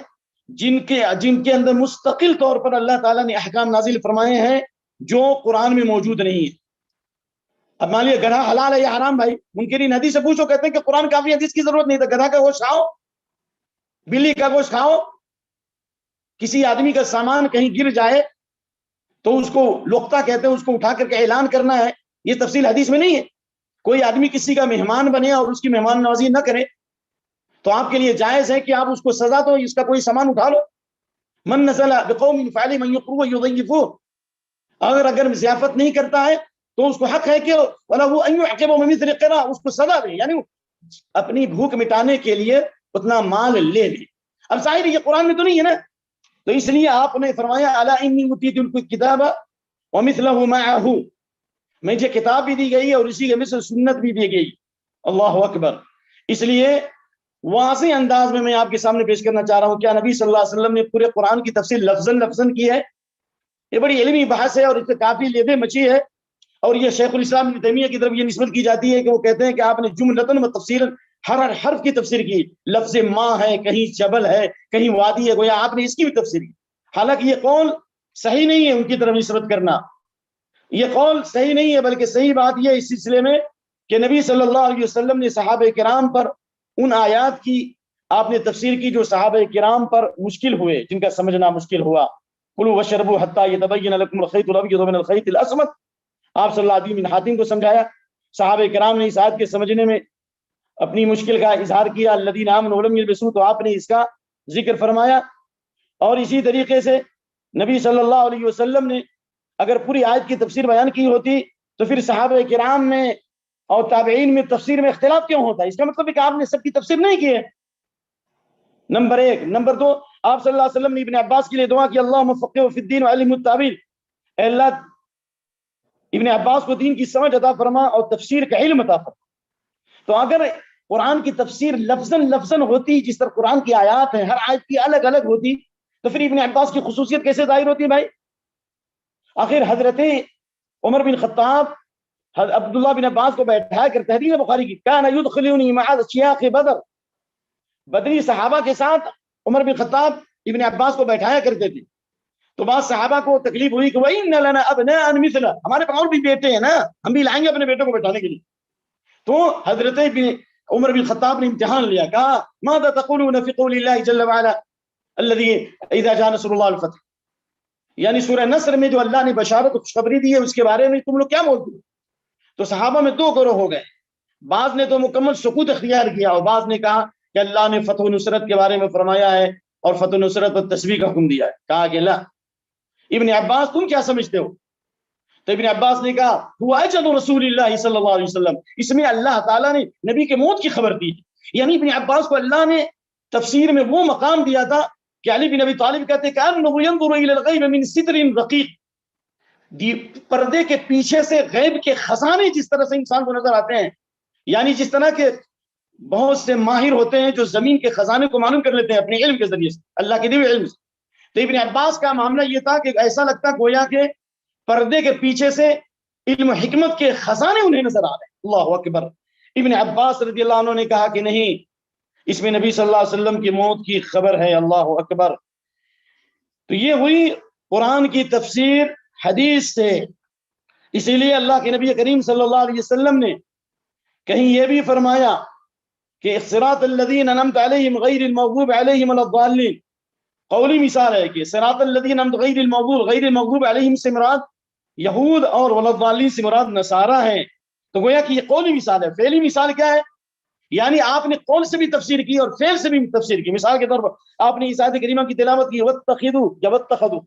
Speaker 2: جن کے اندر مستقل طور پر اللہ تعالیٰ نے احکام نازل فرمائے ہیں جو قرآن میں موجود نہیں ہے۔ اب مان لیے گدھا حلال ہے یا حرام، بھائی منکرین حدیث سے پوچھو، کہتے ہیں کہ قرآن کافی، حدیث کی ضرورت نہیں تھا، گدھا کا گوشت کھاؤ، بلی کا گوشت کھاؤ۔ کسی آدمی کا سامان کہیں گر جائے تو اس کو لقطہ کہتے ہیں، اس کو اٹھا کر کے اعلان کرنا ہے، یہ تفصیل حدیث میں نہیں ہے۔ کوئی آدمی کسی کا مہمان بنے اور اس کی مہمان نوازی نہ کرے تو آپ کے لیے جائز ہے کہ آپ اس کو سزا دو، اس کا کوئی سامان اٹھا لو۔ من نزل بقوم فعلی من یقروا یضیفوا، اگر ضیافت نہیں کرتا ہے تو اس کو حق ہے کہ وَلَهُ أَن يُعْقِبَ بِمِثْلِ قِرَاءٍ، اس کو سزا دے، یعنی اپنی بھوک مٹانے کے لیے اتنا مال لے لے۔ اب ظاہر یہ قرآن میں تو نہیں ہے نا، تو اس لیے آپ نے فرمایا الا انی اوتیت الکتاب ومثلہ معہ، مجھے کتاب بھی دی گئی اور اسی کے مثل سنت بھی دی گئی۔ اللہ اکبر۔ اس لیے واضح انداز میں آپ کے سامنے پیش کرنا چاہ رہا ہوں، کیا نبی صلی اللہ علیہ وسلم نے پورے قرآن کی تفسیر لفظاً کی ہے؟ یہ بڑی علمی بحث ہے اور اس سے کافی لیبے مچی ہے، اور یہ شیخ الاسلام ابن تیمیہ کی طرف یہ نسبت کی جاتی ہے کہ وہ کہتے ہیں کہ آپ نے جملتاً و تفصیلاً ہر حرف کی تفسیر کی، لفظ ماں ہے، کہیں جبل ہے، کہیں وادی ہے، گویا آپ نے اس کی بھی تفسیر کی۔ حالانکہ یہ قول صحیح نہیں ہے ان کی طرف نسبت کرنا، یہ قول صحیح نہیں ہے، بلکہ صحیح بات یہ اس سلسلے میں کہ نبی صلی اللہ علیہ وسلم نے صحابہ کرام پر ان آیات کی آپ نے تفسیر کی جو صحابہ کرام پر مشکل ہوئے، جن کا سمجھنا مشکل ہوا۔ کلوا واشربوا حتی یتبین لکم الخیط الابیض من الخیط الاسود، آپ صلی اللہ علیہ وسلم حاتم کو سمجھایا، صحابہ کرام نے اس آیت کے سمجھنے میں اپنی مشکل کا اظہار کیا، الذین آمنوا ولم یلبسوا، تو آپ نے اس کا ذکر فرمایا۔ اور اسی طریقے سے نبی صلی اللہ علیہ وسلم نے اگر پوری آیت کی تفسیر بیان کی ہوتی تو پھر صحابہ کرام میں اور تابعین میں تفسیر میں اختلاف کیوں ہوتا ہے؟ اس کا مطلب ہے کہ آپ نے سب کی تفسیر نہیں کی ہے، نمبر ایک۔ نمبر دو، آپ صلی اللہ علیہ وسلم نے ابن عباس کے لیے دعا کی، اللہم فقہہ فی الدین وعلمہ التاویل، اے اللہ ابن عباس کو دین کی سمجھ عطا فرما اور تفسیر کا علم عطا فرما۔ تو اگر قرآن کی تفسیر لفظاً ہوتی، جس طرح قرآن کی آیات ہیں ہر آیت کی الگ الگ ہوتی، تو پھر ابن عباس کی خصوصیت کیسے ظاہر ہوتی ہے بھائی؟ آخر حضرت عمر بن خطاب عبداللہ بن عباس کو بیٹھا کر، تحریر بخاری کی، کان یدخلونی مع شیاخ بدر، بدری صحابہ کے ساتھ عمر بن خطاب ابن عباس کو بیٹھایا کرتے تھے۔ تو بعض صحابہ کو تکلیف ہوئی کہ وَإِنَّ لَنَا أَبْنَاءً مِثْلَهُ، ہمارے پاس اور بھی بیٹے ہیں نا، ہم بھی لائیں گے اپنے بیٹوں کو بیٹھانے کے لیے۔ تو حضرت عمر بن خطاب نے امتحان لیا، کہا ماذا تقولون فی قول اللہ جل وعلا الذی اذا جاء نصر اللہ الفتح، یعنی سورہ نصر میں جو اللہ نے بشارت و خوشخبری دی ہے اس کے بارے میں تم لوگ کیا بولتے ہو؟ تو صحابہ میں 2 گروہ ہو گئے، بعض نے تو مکمل سکوت اختیار کیا اور بعض نے کہا کہ اللہ نے فتح و نصرت کے بارے میں فرمایا ہے اور فتح و نصرت اور تسبیح کا حکم دیا ہے۔ کہا کہ لا، ابن عباس تم کیا سمجھتے ہو؟ تو ابن عباس نے کہا ہوا اجل رسول اللہ صلی اللہ علیہ وسلم، اس میں اللہ تعالیٰ نے نبی کے موت کی خبر دی، یعنی ابن عباس کو اللہ نے تفسیر میں وہ مقام دیا تھا کہ علی بن ابی طالب کہتے ہیں کأنه ينظر الى الغیب من ستر رقیق، پردے کے پیچھے سے غیب کے خزانے جس طرح سے انسان کو نظر آتے ہیں، یعنی جس طرح کے بہت سے ماہر ہوتے ہیں جو زمین کے خزانے کو معلوم کر لیتے ہیں اپنے علم کے ذریعے سے، اللہ کے دیے علم سے. تو ابن عباس کا معاملہ یہ تھا کہ ایسا لگتا گویا کہ پردے کے پیچھے سے علم و حکمت کے خزانے انہیں نظر آ رہے ہیں. اللہ اکبر. ابن عباس رضی اللہ عنہ نے کہا کہ نہیں، اس میں نبی صلی اللہ علیہ وسلم کی موت کی خبر ہے. اللہ اکبر. تو یہ ہوئی قرآن کی تفسیر حدیث سے. اسی لیے اللہ کے نبی کریم صلی اللہ علیہ وسلم نے کہیں یہ بھی فرمایا کہ صراط الذین انعمت علیہم غیر المغضوب علیہم ولا الضالین. قولی مثال ہے کہ صراط الذین انعمت غیر المغضوب علیہم سے مراد یہود اور ولا الضالین سے مراد نصارہ ہیں. تو گویا کہ یہ قولی مثال ہے. فعلی مثال کیا ہے؟ یعنی آپ نے قول سے بھی تفسیر کی اور فعل سے بھی تفسیر کی. مثال کے طور پر آپ نے اس آیت کریمہ کی تلاوت کی واتخذوا یا واتخذوا،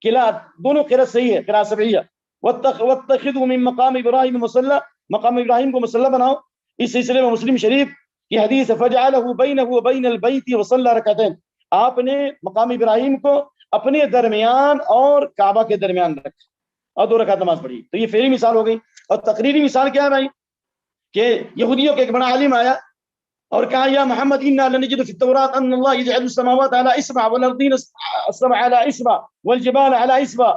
Speaker 2: قراءت دونوں قراءت صحیح ہے، قراءت سبعیہ. واتخذوا من مقام ابراہیم مصلی، مقام ابراہیم کو مصلی بناؤ. اس سلسلے میں مسلم شریف کی حدیث فجعلہ بینہ وبین البیت وصلی رکعتین، آپ نے مقام ابراہیم کو اپنے درمیان اور کعبہ کے درمیان رکھا اور 2 رکعت نماز پڑھی. تو یہ فعلی مثال ہو گئی. اور تقریری مثال کیا ہے بھائی؟ کہ یہودیوں کے ایک بڑا عالم آیا اور کہا یا محمد انا لنجد فی التوراۃ ان اللہ یجعل السماوات علی اصبع والارضین السبع علی اصبع والجبال علی اصبع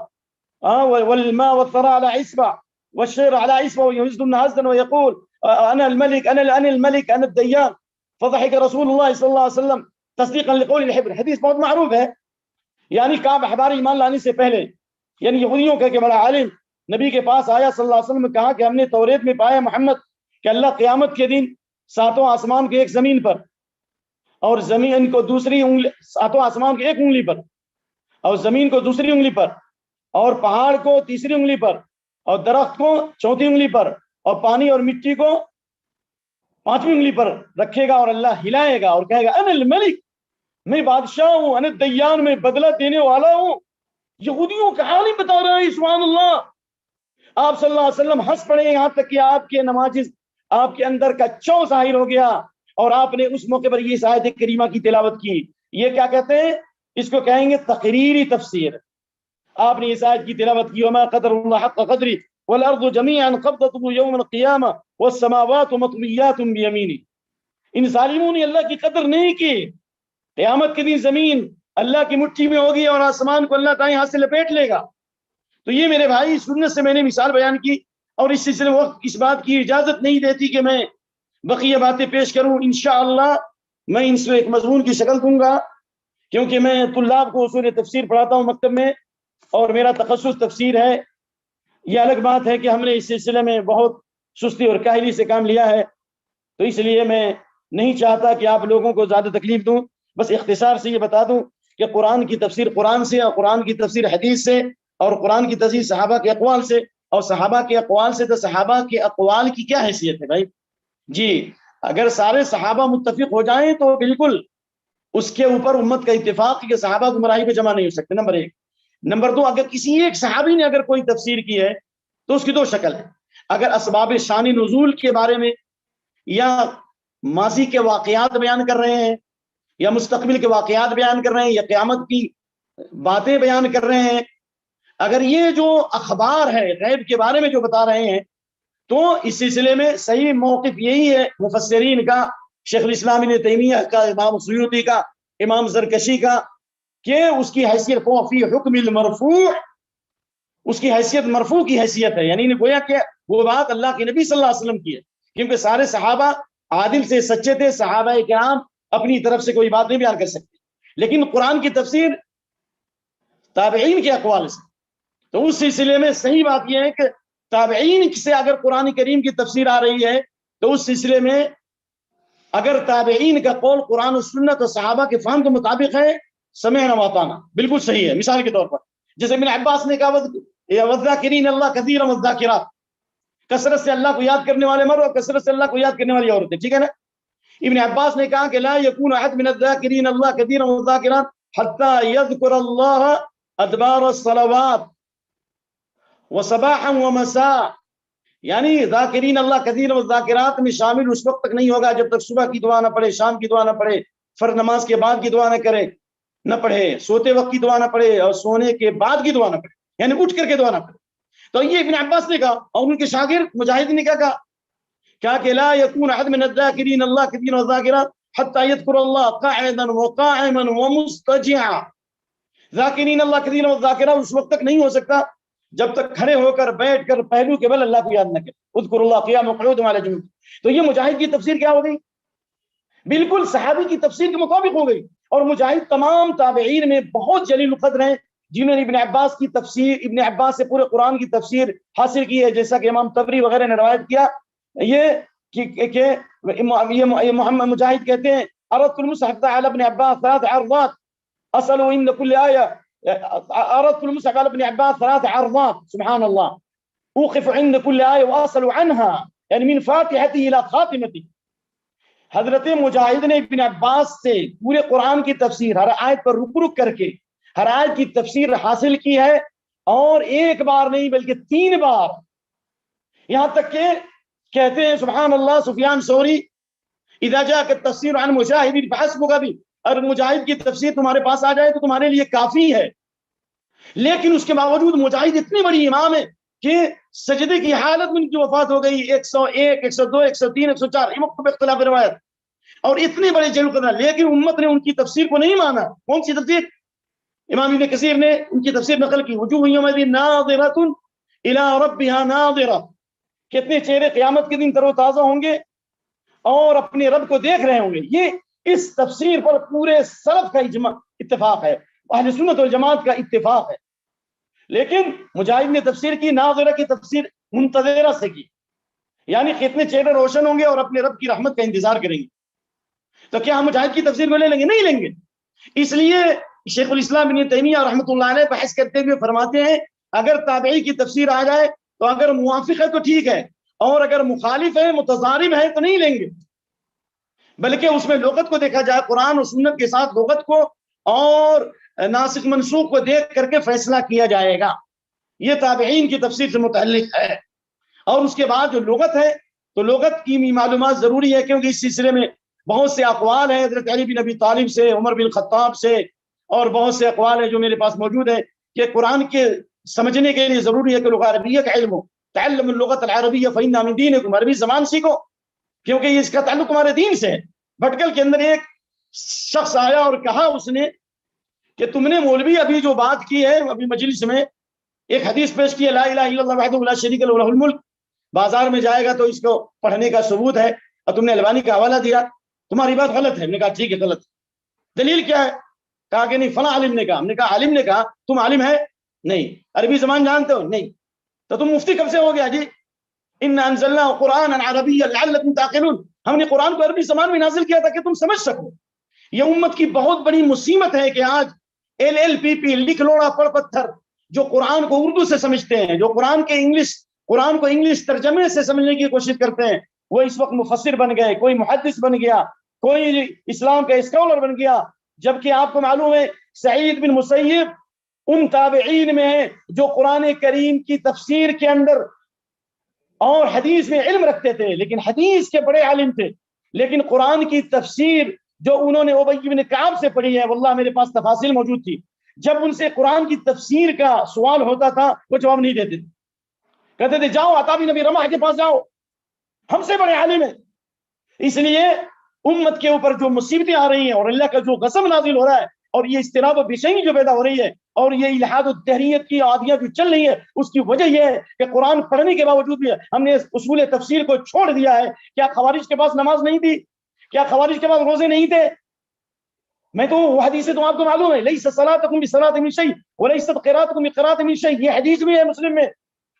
Speaker 2: والماء والثرى على اصبع والشعر على اصبع ويهز هزا ويقول انا الملك انا الملك انا الديان. فضحك رسول اللہ صلی اللہ علیہ وسلم تصدیقا لقول الحبر. حدیث بہت معروف ہے. یعنی کعب احبار ایمان لانے سے پہلے، یعنی یہودیوں کا کہ بڑا عالم نبی کے پاس آیا صلی اللہ علیہ وسلم، کہا کہ ہم نے توریت میں پایا محمد کہ اللہ قیامت کے دن 7 آسمان کے ایک زمین پر اور زمین کو دوسری انگلی، 7 آسمان کے ایک انگلی پر اور زمین کو دوسری انگلی پر اور پہاڑ کو تیسری انگلی پر اور درخت کو چوتھی انگلی پر اور پانی اور مٹی کو 5ویں انگلی پر رکھے گا اور اللہ ہلائے گا اور کہے گا انا الملک، میں بادشاہ ہوں، انا الدیان، میں بدلہ دینے والا ہوں. یہودیوں کا عالم بتا رہا ہے. سبحان اللہ. آپ صلی اللہ علیہ وسلم ہنس پڑے یہاں تک کہ آپ کے نماز، آپ کے اندر کا چو ظاہر ہو گیا اور آپ نے اس موقع پر یہ آیت کریمہ کی تلاوت کی. یہ کیا کہتے ہیں؟ اس کو کہیں گے تقریری تفسیر. آپ نے اس آیت کی تلاوت کی وما قدر اللہ حق قدری والارض جميعا قبضته يوم القیامہ والسماوات مطویات بیمینہ. ان ظالموں نے اللہ کی قدر نہیں کی. قیامت کے دن زمین اللہ کی مٹھی میں ہوگی اور آسمان کو اللہ تعالی ہاتھ سے لپیٹ لے گا. تو یہ میرے بھائی سنت سے میں نے مثال بیان کی اور اس سلسلے میں وقت اس بات کی اجازت نہیں دیتی کہ میں بقیہ باتیں پیش کروں. انشاءاللہ میں ان سے ایک مضمون کی شکل دوں گا، کیونکہ میں طلاب کو اصول تفسیر پڑھاتا ہوں مکتب میں اور میرا تخصص تفسیر ہے. یہ الگ بات ہے کہ ہم نے اس سلسلے میں بہت سستی اور کاہلی سے کام لیا ہے، تو اس لیے میں نہیں چاہتا کہ آپ لوگوں کو زیادہ تکلیف دوں. بس اختصار سے یہ بتا دوں کہ قرآن کی تفسیر قرآن سے اور قرآن کی تفسیر حدیث سے اور قرآن کی تفسیر صحابہ کے اقوال سے اور صحابہ کے اقوال سے. تو صحابہ کے اقوال کی کیا حیثیت ہے بھائی؟ جی اگر سارے صحابہ متفق ہو جائیں تو بالکل اس کے اوپر امت کا اتفاق کہ صحابہ گمراہی پہ جمع نہیں ہو سکتے. نمبر 1. نمبر 2، اگر کسی ایک صحابی نے اگر کوئی تفسیر کی ہے تو اس کی 2 شکل ہے. اگر اسباب شان نزول کے بارے میں یا ماضی کے واقعات بیان کر رہے ہیں یا مستقبل کے واقعات بیان کر رہے ہیں یا قیامت کی باتیں بیان کر رہے ہیں، اگر یہ جو اخبار ہے غیب کے بارے میں جو بتا رہے ہیں، تو اس سلسلے میں صحیح موقف یہی ہے مفسرین کا، شیخ الاسلام ابن تیمیہ کا، امام سیوطی کا، امام زرکشی کا، کہ اس کی حیثیت فی حکم المرفوع، اس کی حیثیت مرفوع کی حیثیت ہے. یعنی گویا کہ وہ بات اللہ کے نبی صلی اللہ علیہ وسلم کی ہے، کیونکہ سارے صحابہ عادل سے سچے تھے. صحابہ کرام اپنی طرف سے کوئی بات نہیں بیان کر سکتے. لیکن قرآن کی تفسیر تابعین کے اقوال سے، تو اس سلسلے میں صحیح بات یہ ہے کہ تابعین سے اگر قرآن کریم کی تفسیر آ رہی ہے تو اس سلسلے میں اگر تابعین کا قول قرآن و سنت اور صحابہ کے فہم کے مطابق ہے، سمعنا واطعنا، بالکل صحیح ہے. مثال کے طور پر جیسے ابن عباس نے کہا والذاکرین اللہ کثیرا والذاکرات، کثرت سے اللہ کو یاد کرنے والے مرد اور کثرت سے اللہ کو یاد کرنے والی عورتیں. ٹھیک ہے نا؟ ابن عباس نے کہا کہ لا یکون احد من الذاکرین اللہ کثیرا والذاکرات حتی یذکر اللہ ادبار الصلوات وصباحا ومساء. یعنی ذاکرین اللہ کثیر والذاکرات میں شامل اس وقت تک نہیں ہوگا جب تک صبح کی دعا نہ پڑھے، شام کی دعا نہ پڑھے، فرض نماز کے بعد کی دعا نہ پڑھے، سوتے وقت کی دعا نہ پڑھے اور سونے کے بعد کی دعا نہ پڑھے، یعنی اٹھ کر کے دعا نہ پڑھے۔ تو یہ ابن عباس نے کہا اور ان کے شاگرد مجاہد نے کیا کہا؟ کیا کہ لا یکون احد من الذاکرین اللہ کثیر والذاکرات حتی یذکر اللہ قاعدا وقائما ومضطجعا۔ ذاکرین اللہ کثیر والذاکرات اس وقت تک نہیں ہو سکتا جب تک کھڑے ہو کر بیٹھ کر پہلو کے بل اللہ کو یاد نہ کرے، اذکر اللہ قیاما وقعودا وعلی جنوب۔ تو یہ مجاہد کی تفسیر کیا ہو گئی؟ بالکل صحابی کی تفسیر کے مطابق ہو گئی۔ اور مجاہد تمام تابعین میں بہت جلیل القدر ہیں جنہوں نے ابن عباس کی تفسیر، ابن عباس سے پورے قرآن کی تفسیر حاصل کی ہے، جیسا کہ امام طبری وغیرہ نے روایت کیا یہ محمد مجاہد کہتے ہیں اردت المصحف على ابن عباس 3 عرضات اسأل عند كل آية، اردت المصحف على ابن عباس 3 عرضات سبحان الله اوقف عند كل آية واسأل عنها، یعنی من فاتحته الى خاتمته۔ حضرت مجاہد نے ابن عباس سے پورے قرآن کی تفسیر ہر آیت پر رک رک کر کے ہر آیت کی تفسیر حاصل کی ہے، اور ایک بار نہیں بلکہ 3 بار، یہاں تک کہ کہتے ہیں سبحان اللہ سفیان ثوری اذا جاءك التفسير عن مجاہد فحسبك بھی، اگر مجاہد کی تفسیر تمہارے پاس آ جائے تو تمہارے لیے کافی ہے۔ لیکن اس کے باوجود مجاہد اتنی بڑی امام ہے کہ سجدے کی حالت میں ان کی وفات ہو گئی 101 102 103 104 مختلف اختلاف روایت، اور اتنے بڑے جلیل القدر، لیکن امت نے ان کی تفسیر کو نہیں مانا۔ کون سی تفسیر؟ امام ابن کثیر نے ان کی تفسیر نقل کی، وجوہ یومئذ ناظرۃ الی ربها ناظرہ، کتنے چہرے قیامت کے دن تر و تازہ ہوں گے اور اپنے رب کو دیکھ رہے ہوں گے۔ یہ اس تفسیر پر پورے سلف کا اجماع اتفاق ہے، اہل سنت والجماعت کا اتفاق ہے۔ لیکن مجاہد نے تفسیر کی ناظرہ کی تفسیر منتظرہ سے کی، یعنی کتنے چہرے روشن ہوں گے اور اپنے رب کی رحمت کا انتظار کریں گے۔ تو کیا ہم مجاہد کی تفسیر کو لے لیں گے؟ نہیں لیں گے۔ اس لیے شیخ الاسلام ابن تیمیہ رحمۃ اللہ علیہ بحث کرتے ہوئے فرماتے ہیں اگر تابعی کی تفسیر آ جائے تو اگر موافق ہے تو ٹھیک ہے، اور اگر مخالف ہے متضارب ہے تو نہیں لیں گے، بلکہ اس میں لغت کو دیکھا جائے، قرآن اور سنت کے ساتھ لغت کو اور ناسخ منسوخ کو دیکھ کر کے فیصلہ کیا جائے گا۔ یہ تابعین کی تفسیر سے متعلق ہے۔ اور اس کے بعد جو لغت ہے تو لغت کی معلومات ضروری ہے، کیونکہ اس سلسلے میں بہت سے اقوال ہیں حضرت علی بن ابی طالب سے، عمر بن خطاب سے، اور بہت سے اقوال ہیں جو میرے پاس موجود ہیں کہ قرآن کے سمجھنے کے لیے ضروری ہے کہ لغت عربیہ کا علم ہو۔ تعلم اللغت العربیہ فإنها من دینکم، عربی زبان سیکھو کیونکہ یہ اس کا تعلق تمہارے دین سے ہے۔ بھٹکل کے اندر ایک شخص آیا اور کہا اس نے کہ تم نے مولوی ابھی جو بات کی ہے ابھی مجلس میں ایک حدیث پیش کی ہے لا الہ الا اللہ وحدہ لا شریک لہ لہ الملک، بازار میں جائے گا تو اس کو پڑھنے کا ثبوت ہے، اور تم نے البانی کا حوالہ دیا، تمہاری بات غلط ہے۔ ہم نے کہا ٹھیک ہے غلط، دلیل کیا ہے؟ کہا کہ نہیں فلاں عالم نے کہا۔ ہم نے کہا عالم نے کہا، تم عالم ہے؟ نہیں۔ عربی زبان جانتے ہو؟ نہیں۔ تو تم مفتی کب سے ہو گیا؟ جی انا انزلنا قرانا عربیا لعلکم تعقلون، ہم نے قرآن کو عربی زبان میں نازل کیا تھا کہ تم سمجھ سکو۔ یہ امت کی بہت بڑی مصیبت ہے کہ آج LLPP لکھ لوڑا پڑھ پتھر جو قرآن کو اردو سے سمجھتے ہیں، جو قرآن کو انگلش ترجمے سے سمجھنے کی کوشش کرتے ہیں، وہ اس وقت مفسر بن گئے، کوئی محدث بن گیا، کوئی اسلام کا اسکالر بن گیا، جبکہ آپ کو معلوم ہے سعید بن مسیب ان تابعین میں ہیں جو قرآن کریم کی تفسیر کے اندر اور حدیث میں علم رکھتے تھے، لیکن حدیث کے بڑے عالم تھے، لیکن قرآن کی تفسیر جو انہوں نے ابی بن کعب سے پڑھی ہے، واللہ میرے پاس تفاصیل موجود تھی، جب ان سے قرآن کی تفسیر کا سوال ہوتا تھا وہ جواب نہیں دیتے تھے، کہتے تھے جاؤ عطا بن نبی رمح کے پاس جاؤ، ہم سے بڑے عالم ہیں۔ اس لیے امت کے اوپر جو مصیبتیں آ رہی ہیں اور اللہ کا جو غضب نازل ہو رہا ہے اور یہ اضطراب و بے چینی جو پیدا ہو رہی ہے اور یہ الحاد و تحریت کی عادیاں جو چل رہی ہے، اس کی وجہ یہ ہے کہ قرآن پڑھنے کے باوجود بھی ہم نے اصول تفسیر کو چھوڑ دیا ہے۔ کیا خوارج کے پاس نماز نہیں تھی؟ کیا خوارج کے پاس روزے نہیں تھے؟ میں تو وہ حدیث تو آپ کو معلوم ہے لیس صلاتکم بصلاۃ من شیء ولیست قراءتکم بقراءۃ من شیء، یہ حدیث بھی ہے مسلم میں،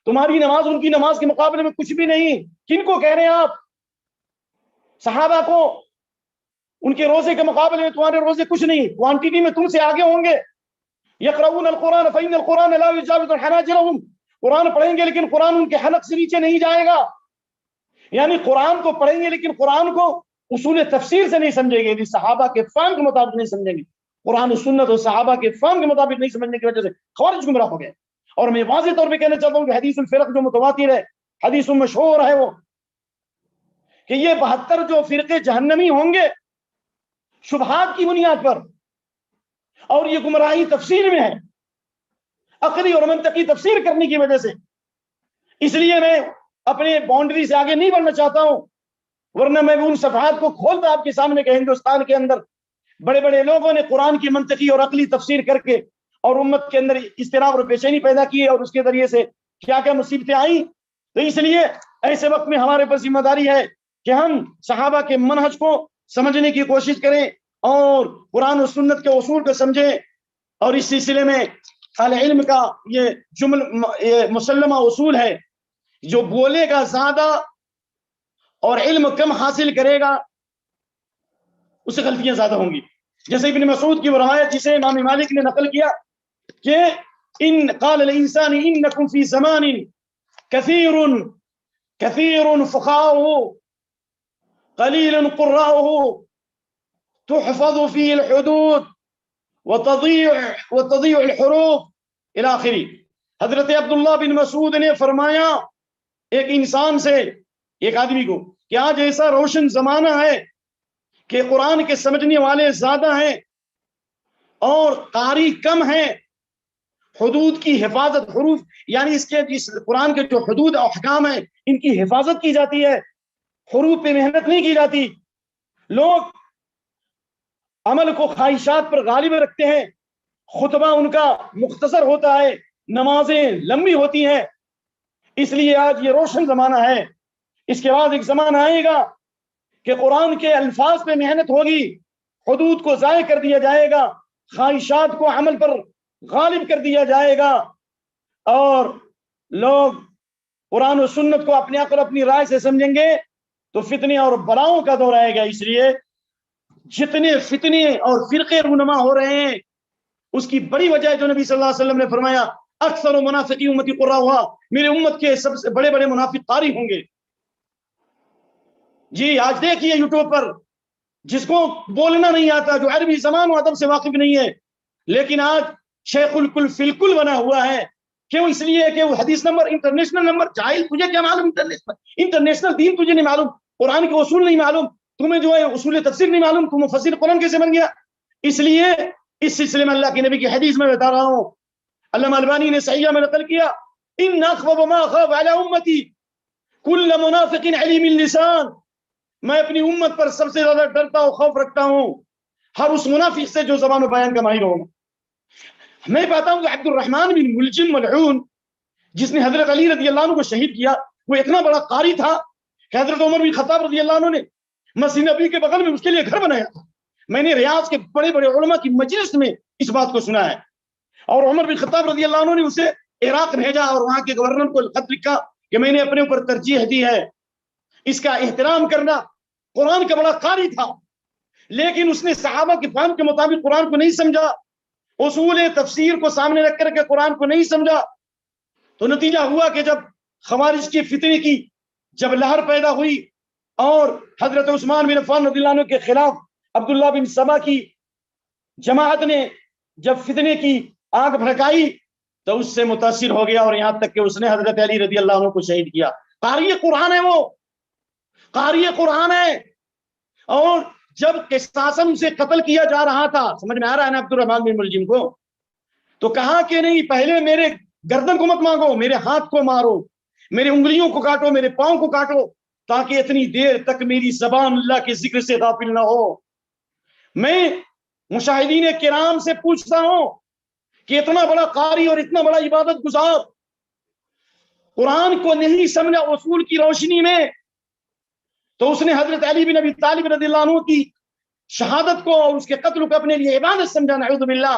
Speaker 2: تمہاری نماز ان کی نماز کے مقابلے میں کچھ بھی نہیں۔ کن کو کہہ رہے ہیں آپ؟ صحابہ کو، ان کے روزے کے مقابلے میں تمہارے روزے کچھ نہیں، کوانٹٹی میں تم سے آگے ہوں گے۔ یقرؤون القرآن فإن القرآن لا يجاوز حناجرهم، قرآن پڑھیں گے لیکن قرآن ان کے حلق سے نیچے نہیں جائے گا، یعنی قرآن کو پڑھیں گے لیکن قرآن کو اصول تفسیر سے نہیں سمجھیں گے، صحابہ کے فہم کے مطابق نہیں سمجھیں گے، قرآن و سنت اور صحابہ کے فہم کے مطابق نہیں سمجھنے کی وجہ سے خوارج گمراہ ہو گئے۔ اور میں واضح طور پہ کہنا چاہتا ہوں کہ حدیث الفرق جو متواتر ہے حدیث مشہور ہے وہ کہ یہ 72 جو فرقے جہنمی ہوں گے شبہات کی بنیاد پر، اور یہ گمراہی تفسیر میں ہے، عقلی اور منطقی تفسیر کرنے کی وجہ سے۔ اس لیے میں اپنے باؤنڈری سے آگے نہیں بڑھنا چاہتا ہوں، ورنہ میں ان صفحات کو کھولتا آپ کے سامنے کہ ہندوستان کے اندر بڑے بڑے لوگوں نے قرآن کی منطقی اور عقلی تفسیر کر کے اور امت کے اندر اضطراب اور بے چینی پیدا کی، اور اس کے ذریعے سے کیا کیا مصیبتیں آئیں۔ تو اس لیے ایسے وقت میں ہمارے پر ذمہ داری ہے کہ ہم صحابہ کے منہج کو سمجھنے کی کوشش کریں اور قرآن و سنت کے اصول کو سمجھیں، اور اس سلسلے میں اہل علم کا یہ مسلمہ اصول ہے، جو بولے گا زیادہ اور علم کم حاصل کرے گا اس سے غلطیاں زیادہ ہوں گی۔ جیسے ابن مسعود کی وہ روایت جسے امام مالک نے نقل کیا کہ ان قال الانسان انکم فی زمان کثیر فقاؤه قلیل قراؤه تحفظ فی الحدود وتضيع الحروف الى آخری۔ حضرت عبداللہ بن مسعود نے فرمایا ایک انسان سے، ایک آدمی کو، کہ آج ایسا روشن زمانہ ہے کہ قرآن کے سمجھنے والے زیادہ ہیں اور قاری کم ہیں، حدود کی حفاظت، حروف یعنی اس قرآن کے جو حدود اور احکام ہیں ان کی حفاظت کی جاتی ہے، حروف پہ محنت نہیں کی جاتی، لوگ عمل کو خواہشات پر غالب رکھتے ہیں، خطبہ ان کا مختصر ہوتا ہے، نمازیں لمبی ہوتی ہیں۔ اس لیے آج یہ روشن زمانہ ہے۔ اس کے بعد ایک زمانہ آئے گا کہ قرآن کے الفاظ پہ محنت ہوگی، حدود کو ضائع کر دیا جائے گا، خواہشات کو عمل پر غالب کر دیا جائے گا، اور لوگ قرآن و سنت کو اپنے عقل اپنی رائے سے سمجھیں گے تو فتنے اور بلاؤں کا دور آئے گا۔ اس لیے جتنے فتنے اور فرقے رونما ہو رہے ہیں اس کی بڑی وجہ ہے جو نبی صلی اللہ علیہ وسلم نے فرمایا اکثر و منافقی امتی قرا ہوا، میرے امت کے سب سے بڑے بڑے منافق قاری ہوں گے۔ جی آج دیکھیے یوٹیوب پر جس کو بولنا نہیں آتا، جو عربی زبان و ادب سے واقف نہیں ہے، لیکن آج شیخ الکل فلکل بنا ہوا ہے۔ کیوں؟ اس لیے کہ وہ حدیث نمبر، انٹرنیشنل نمبر، جاہل تجھے کیا معلوم انٹرنیشنل دین تجھے نہیں معلوم، قرآن کے اصول نہیں معلوم، تمہیں جو ہے اصول تفسیر نہیں معلوم، تم مفسر قرآن کیسے بن گیا؟ اس لیے اس سلسلے میں اللہ کے نبی کی حدیث میں بتا رہا ہوں، علامہ البانی نے صحیحہ میں نقل کیا، ان اخوف ما اخاف علی امتی کل منافق علیم اللسان، میں اپنی امت پر سب سے زیادہ ڈرتا ہوں، خوف رکھتا ہوں ہر اس منافق سے جو زبان و بیان کا ماہر ہو۔ میں پاتا ہوں کہ عبد الرحمن بن ملجم ملعون جس نے حضرت علی رضی اللہ عنہ کو شہید کیا، وہ اتنا بڑا قاری تھا کہ حضرت عمر بن خطاب رضی اللہ عنہ نے مسجد نبی کے بغل میں اس کے لیے گھر بنایا تھا۔ میں نے ریاض کے بڑے بڑے علماء کی مجلس میں اس بات کو سنا ہے، اور عمر بن خطاب رضی اللہ عنہ نے اسے عراق بھیجا اور وہاں کے گورنر کو خط لکھا کہ میں نے اپنے اوپر ترجیح دی ہے اس کا احترام کرنا۔ قرآن کا بڑا قاری تھا، لیکن اس نے صحابہ کے فہم کے مطابق قرآن کو نہیں سمجھا، اصول تفسیر کو سامنے رکھ کر کے قرآن کو نہیں سمجھا، تو نتیجہ ہوا کہ جب خوارج کی فتنے کی جب لہر پیدا ہوئی اور حضرت عثمان بن عفان رضی اللہ عنہ کے خلاف عبداللہ بن سبا کی جماعت نے جب فتنے کی آگ بھڑکائی تو اس سے متاثر ہو گیا، اور یہاں تک کہ اس نے حضرت علی رضی اللہ عنہ کو شہید کیا۔ قاری قرآن ہے، وہ قاری قرآن ہے، اور جب قصاصاً سے قتل کیا جا رہا تھا، سمجھ میں آ رہا ہے نا عبد الرحمن بن ملجم کو، تو کہا کہ نہیں، پہلے میرے گردن کو مت مانگو، میرے ہاتھ کو مارو، میرے انگلیوں کو کاٹو، میرے پاؤں کو کاٹو، تاکہ اتنی دیر تک میری زبان اللہ کے ذکر سے غافل نہ ہو۔ میں مشاہدین کرام سے پوچھتا ہوں کہ اتنا بڑا قاری اور اتنا بڑا عبادت گزار قرآن کو نہیں سمجھا اصول کی روشنی میں، تو اس نے حضرت علی بن ابی طالب رضی اللہ عنہ کی شہادت کو اور اس کے قتل کو اپنے لیے عبادت سمجھا، نعوذ باللہ۔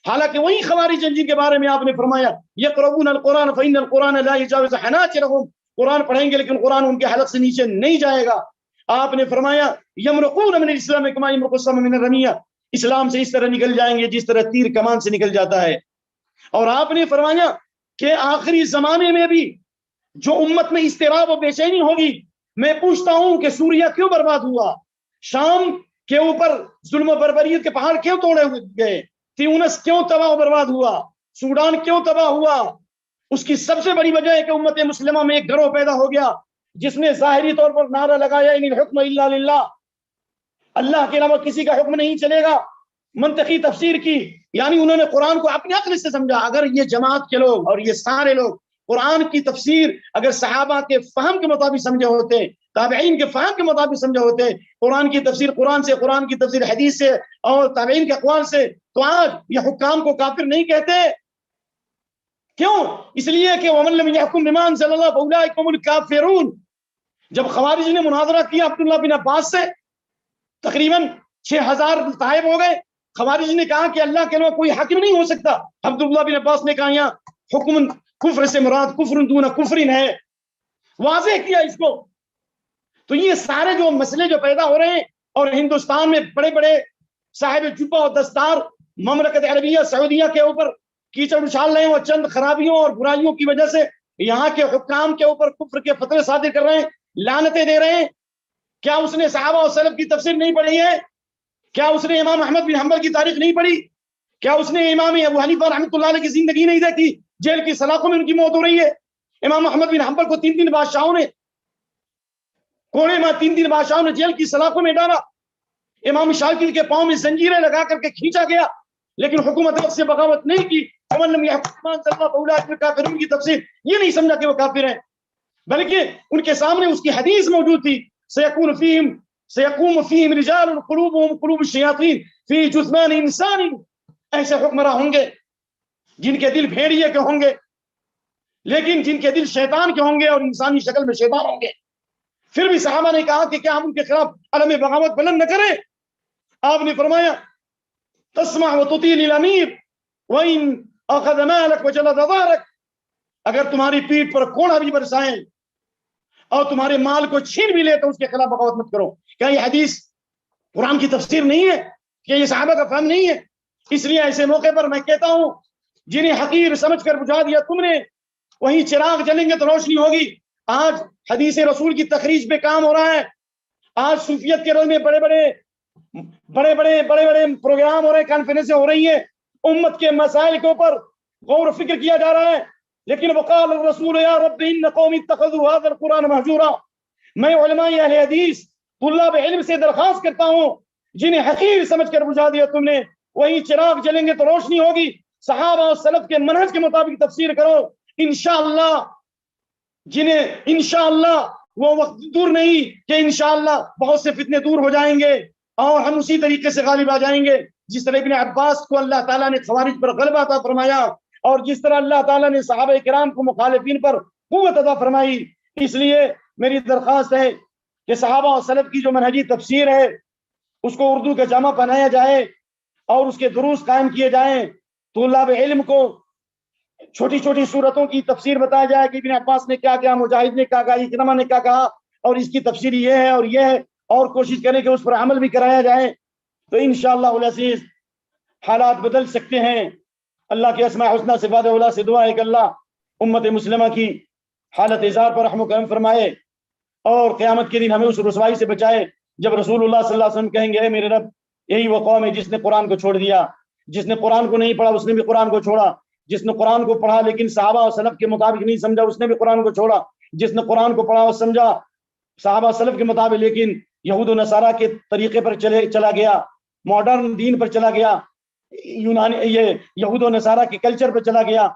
Speaker 2: حالانکہ وہی خوارج جن کے بارے میں آپ نے فرمایا یقرؤون القرآن فإن القرآن لا يجاوز حناجرهم، قرآن پڑھیں گے لیکن قرآن ان کے حلق سے نیچے نہیں جائے گا۔ آپ نے فرمایا یمرقون من الاسلام کما یمرق السهم من الرمیہ، اسلام سے اس طرح نکل جائیں گے جس طرح تیر کمان سے نکل جاتا ہے۔ اور آپ نے فرمایا کہ آخری زمانے میں بھی جو امت میں اضطراب و بے چینی ہوگی، میں پوچھتا ہوں کہ سوریہ کیوں برباد ہوا، شام کے اوپر ظلم و بربریت کے پہاڑ کیوں توڑے گئے، تیونس کیوں تباہ و برباد ہوا، سوڈان کیوں تباہ ہوا، اس کی سب سے بڑی وجہ ہے کہ امت مسلمہ میں ایک گروہ پیدا ہو گیا جس نے ظاہری طور پر نعرہ لگایا ان الحکم الا للہ، اللہ کے علاوہ کسی کا حکم نہیں چلے گا، منطقی تفسیر کی، یعنی انہوں نے قرآن کو اپنی عقل سے سمجھا۔ اگر یہ جماعت کے لوگ اور یہ سارے لوگ قرآن کی تفسیر اگر صحابہ کے فہم کے مطابق سمجھے ہوتے، تابعین کے فہم کے مطابق سمجھے ہوتے، قرآن کی تفسیر قرآن سے، قرآن کی تفسیر حدیث سے اور تابعین کے اقوال سے، تو آج یہ حکام کو کافر نہیں کہتے۔ کیوں؟ اس لیے کہ وَمَن لَّمْ يَحْكُم بِمَا أَنزَلَ اللَّهُ فَأُولَٰئِكَ هُمُ الْكَافِرُونَ۔ جب خوارج نے مناظرہ کیا عبداللہ بن عباس سے، تقریباً 6000 طائب ہو گئے۔ خوارج نے کہا کہ اللہ کے علاوہ کوئی حاکم نہیں ہو سکتا۔ عبداللہ بن عباس نے کہا یہاں حکم کفر سے مراد کفر دون کفر ہے، واضح کیا اس کو۔ تو یہ سارے جو مسئلے جو پیدا ہو رہے ہیں، اور ہندوستان میں بڑے بڑے صاحب جبہ اور دستار مملکت عربیہ سعودیہ کے اوپر کیچڑ اچھال رہے ہیں، وہ چند خرابیوں اور برائیوں کی وجہ سے یہاں کے حکام کے اوپر کفر کے فتوے صادر کر رہے ہیں، لعنتیں دے رہے ہیں۔ کیا اس نے صحابہ اور سلف کی تفسیر نہیں پڑھی ہے؟ کیا اس نے امام احمد بن حنبل کی تاریخ نہیں پڑھی؟ کیا اس نے امام ابو حنیفہ رحمۃ اللہ علیہ کی زندگی نہیں دیکھی؟ جیل کی سلاخوں میں ان کی موت ہو رہی ہے۔ امام احمد بن حنبل کو 3 بادشاہوں نے کوڑے میں 3 بادشاہوں نے جیل کی سلاخوں میں ڈالا۔ امام شافعی کے پاؤں میں زنجیریں لگا کر کے کھینچا گیا، لیکن حکومت نے اس سے بغاوت نہیں کی۔ ومن لم يحكم بما انزل الله فاولئك هم الكافرون کی تفسیر یہ نہیں سمجھا کہ وہ کافر ہیں، بلکہ ان کے سامنے اس کی حدیث موجود تھی، سيقوم فيهم رجال قلوبهم قلوب الشياطين في جثمان انسان۔ ایسے حکمراں ہوں گے جن کے دل بھیڑیے کے ہوں گے، لیکن جن کے دل شیطان کے ہوں گے اور انسانی شکل میں شیطان ہوں گے۔ پھر بھی صحابہ نے کہا کہ کیا ہم ان کے خلاف علم بغاوت بلند نہ کریں؟ آپ نے فرمایا تسمع وتطيع الامیر وان اخذ مالك وجلد ظهرك، اگر تمہاری پیٹھ پر کوڑا بھی برسائیں اور تمہارے مال کو چھین بھی لے تو اس کے خلاف بغاوت مت کرو۔ کیا یہ حدیث قرآن کی تفسیر نہیں ہے؟ کیا یہ صحابہ کا فہم نہیں ہے؟ اس لیے ایسے موقع پر میں کہتا ہوں، جنہیں حقیر سمجھ کر بجھا دیا تم نے، وہیں چراغ جلیں گے تو روشنی ہوگی۔ آج حدیث رسول کی تخریج پہ کام ہو رہا ہے، آج صوفیت کے روز میں بڑے بڑے پروگرام ہو رہے ہیں، کانفرنسیں ہو رہی ہیں، امت کے مسائل کے اوپر غور و فکر کیا جا رہا ہے، لیکن وقال الرسول یا رب ان قوم اتخذوا هذا القرآن مہجورا۔ میں علماء اہل حدیث طلاب علم سے درخواست کرتا ہوں، جنہیں حقیر سمجھ کر بجھا دیا تم نے، وہی چراغ جلیں گے تو روشنی ہوگی۔ صحابہ اور سلف کے منہج کے مطابق تفسیر کرو، انشاءاللہ انشاءاللہ وہ وقت دور نہیں کہ انشاءاللہ بہت سے فتنے دور ہو جائیں گے اور ہم اسی طریقے سے غالب آ جائیں گے، جس طرح ابن عباس کو اللہ تعالیٰ نے خوارج پر غلبہ عطا فرمایا، اور جس طرح اللہ تعالیٰ نے صحابہ کرام کو مخالفین پر قوت عطا فرمائی۔ اس لیے میری درخواست ہے کہ صحابہ اور سلف کی جو منہجی تفسیر ہے اس کو اردو کا جامہ پہنایا جائے اور اس کے دروس قائم کیے جائیں۔ طلاب علم کو چھوٹی چھوٹی صورتوں کی تفسیر بتایا جائے کہ ابن عباس نے کیا کہا، مجاہد نے کیا کہا، اکرمہ نے کیا کہا، اور اس کی تفسیر یہ ہے اور یہ ہے، اور کوشش کریں کہ اس پر عمل بھی کرایا جائے، تو انشاءاللہ العزیز حالات بدل سکتے ہیں۔ اللہ کے اسماء حسنہ صفات اولا سے دعا ہے کہ اللہ امت مسلمہ کی حالت اظہار پر رحم و کرم فرمائے، اور قیامت کے دن ہمیں اس رسوائی سے بچائے جب رسول اللہ صلی اللہ علیہ وسلم کہیں گے اے میرے رب، یہی وہ قوم ہے جس نے قرآن کو چھوڑ دیا، جس نے قرآن کو نہیں پڑھا اس نے بھی قرآن کو چھوڑا، جس نے قرآن کو پڑھا لیکن صحابہ اور سلف کے مطابق نہیں سمجھا اس نے بھی قرآن کو چھوڑا، جس نے قرآن کو پڑھا اور سمجھا صحابہ سلف کے مطابق لیکن یہود و نصارہ کے طریقے پر چلا گیا، ماڈرن دین پر چلا گیا، یونانی یہ یہود و نصارہ کے کلچر پر چلا گیا،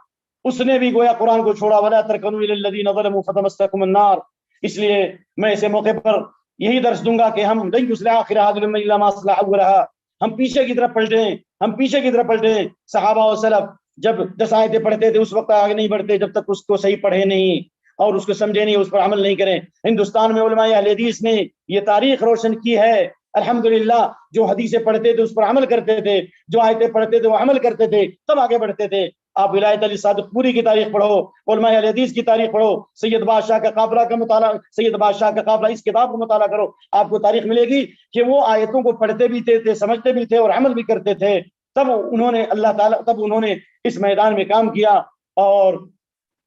Speaker 2: اس نے بھی گویا قرآن کو چھوڑا۔ وَلَا تَرْكَنُوا إِلَى الَّذِينَ ظَلَمُوا فَتَمَسَّكُمُ النَّارُ۔ اس لیے میں ایسے موقع پر یہی درس دوں گا کہ ہم لَن يُصْلِحَ آخِرَ هَٰذِهِ الْأُمَّةِ إِلَّا مَا أَصْلَحَ أَوَّلَهَا، ہم پیچھے کی طرف پلٹیں، صحابہ و سلف جب 10 آیتیں پڑھتے تھے اس وقت آگے نہیں بڑھتے جب تک اس کو صحیح پڑھے نہیں اور اس کو سمجھے نہیں، اس پر عمل نہیں کریں۔ ہندوستان میں علماء اہل حدیث نے یہ تاریخ روشن کی ہے، الحمدللہ، جو حدیثیں پڑھتے تھے اس پر عمل کرتے تھے، جو آیتیں پڑھتے تھے وہ عمل کرتے تھے، تب آگے بڑھتے تھے۔ آپ ولایت علی صادق پوری کی تاریخ پڑھو، علماء اہل حدیث کی تاریخ پڑھو، سید بادشاہ کا قافلہ کا مطالعہ، سید بادشاہ کا قافلہ اس کتاب کو مطالعہ کرو، آپ کو تاریخ ملے گی کہ وہ آیتوں کو پڑھتے بھی تھے، سمجھتے بھی تھے اور عمل بھی کرتے تھے۔ تب انہوں نے اس میدان میں کام کیا اور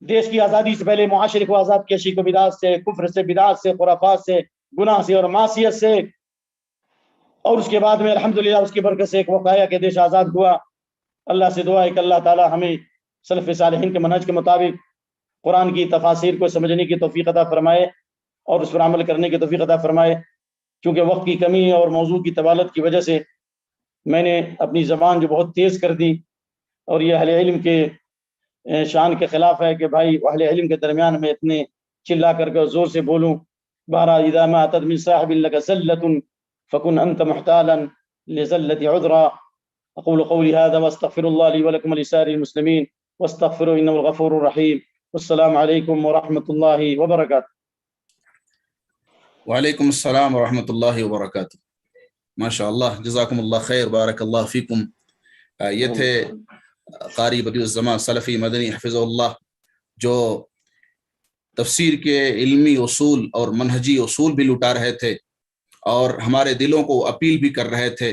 Speaker 2: دیش کی آزادی سے پہلے معاشرے کو آزاد کیا، شرک و بدعت سے، کفر سے، بدعت سے، خرافات سے، گناہ سے اور معصیت سے، اور اس کے بعد میں الحمدللہ اس کی برکت سے ایک وقت آیا کہ دیش آزاد ہوا۔ اللہ سے دعا ہے کہ اللہ تعالی ہمیں سلف صالحین کے منہج کے مطابق قرآن کی تفاسیر کو سمجھنے کی توفیق عطا فرمائے اور اس پر عمل کرنے کی توفیق عطا فرمائے۔ کیونکہ وقت کی کمی اور موضوع کی طوالت کی وجہ سے میں نے اپنی زبان جو بہت تیز کر دی، اور یہ اہل علم کے شان کے خلاف ہے کہ بھائی اہل علم کے درمیان میں اتنے چلا کر کے زور سے بولوں۔ بہرحال اذا ما اتت من صاحب لك زلة فكن انت محتالا لزلة عذرا۔ اقول قولي هذا واستغفر الله لي ولكم ولسائر المسلمين واستغفروا انه الغفور الرحيم۔ والسلام علیکم ورحمۃ اللہ وبرکاتہ۔
Speaker 1: وعلیکم السلام ورحمۃ اللہ وبرکاتہ۔ ماشاء اللہ، جزاکم اللہ خیر، بارک اللہ فیکم۔ یہ تھے قاری بدیع الزماں سلفی مدنی حفظہ اللہ، جو تفسیر کے علمی اصول اور منہجی اصول بھی لٹا رہے تھے، اور ہمارے دلوں کو اپیل بھی کر رہے تھے،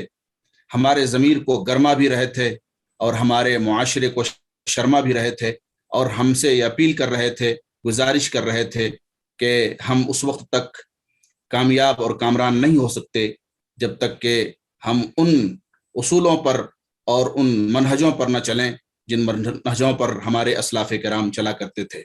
Speaker 1: ہمارے ضمیر کو گرما بھی رہے تھے، اور ہمارے معاشرے کو شرما بھی رہے تھے، اور ہم سے یہ اپیل کر رہے تھے، گزارش کر رہے تھے کہ ہم اس وقت تک کامیاب اور کامران نہیں ہو سکتے جب تک کہ ہم ان اصولوں پر اور ان منہجوں پر نہ چلیں جن منہجوں پر ہمارے اسلاف کرام چلا کرتے تھے۔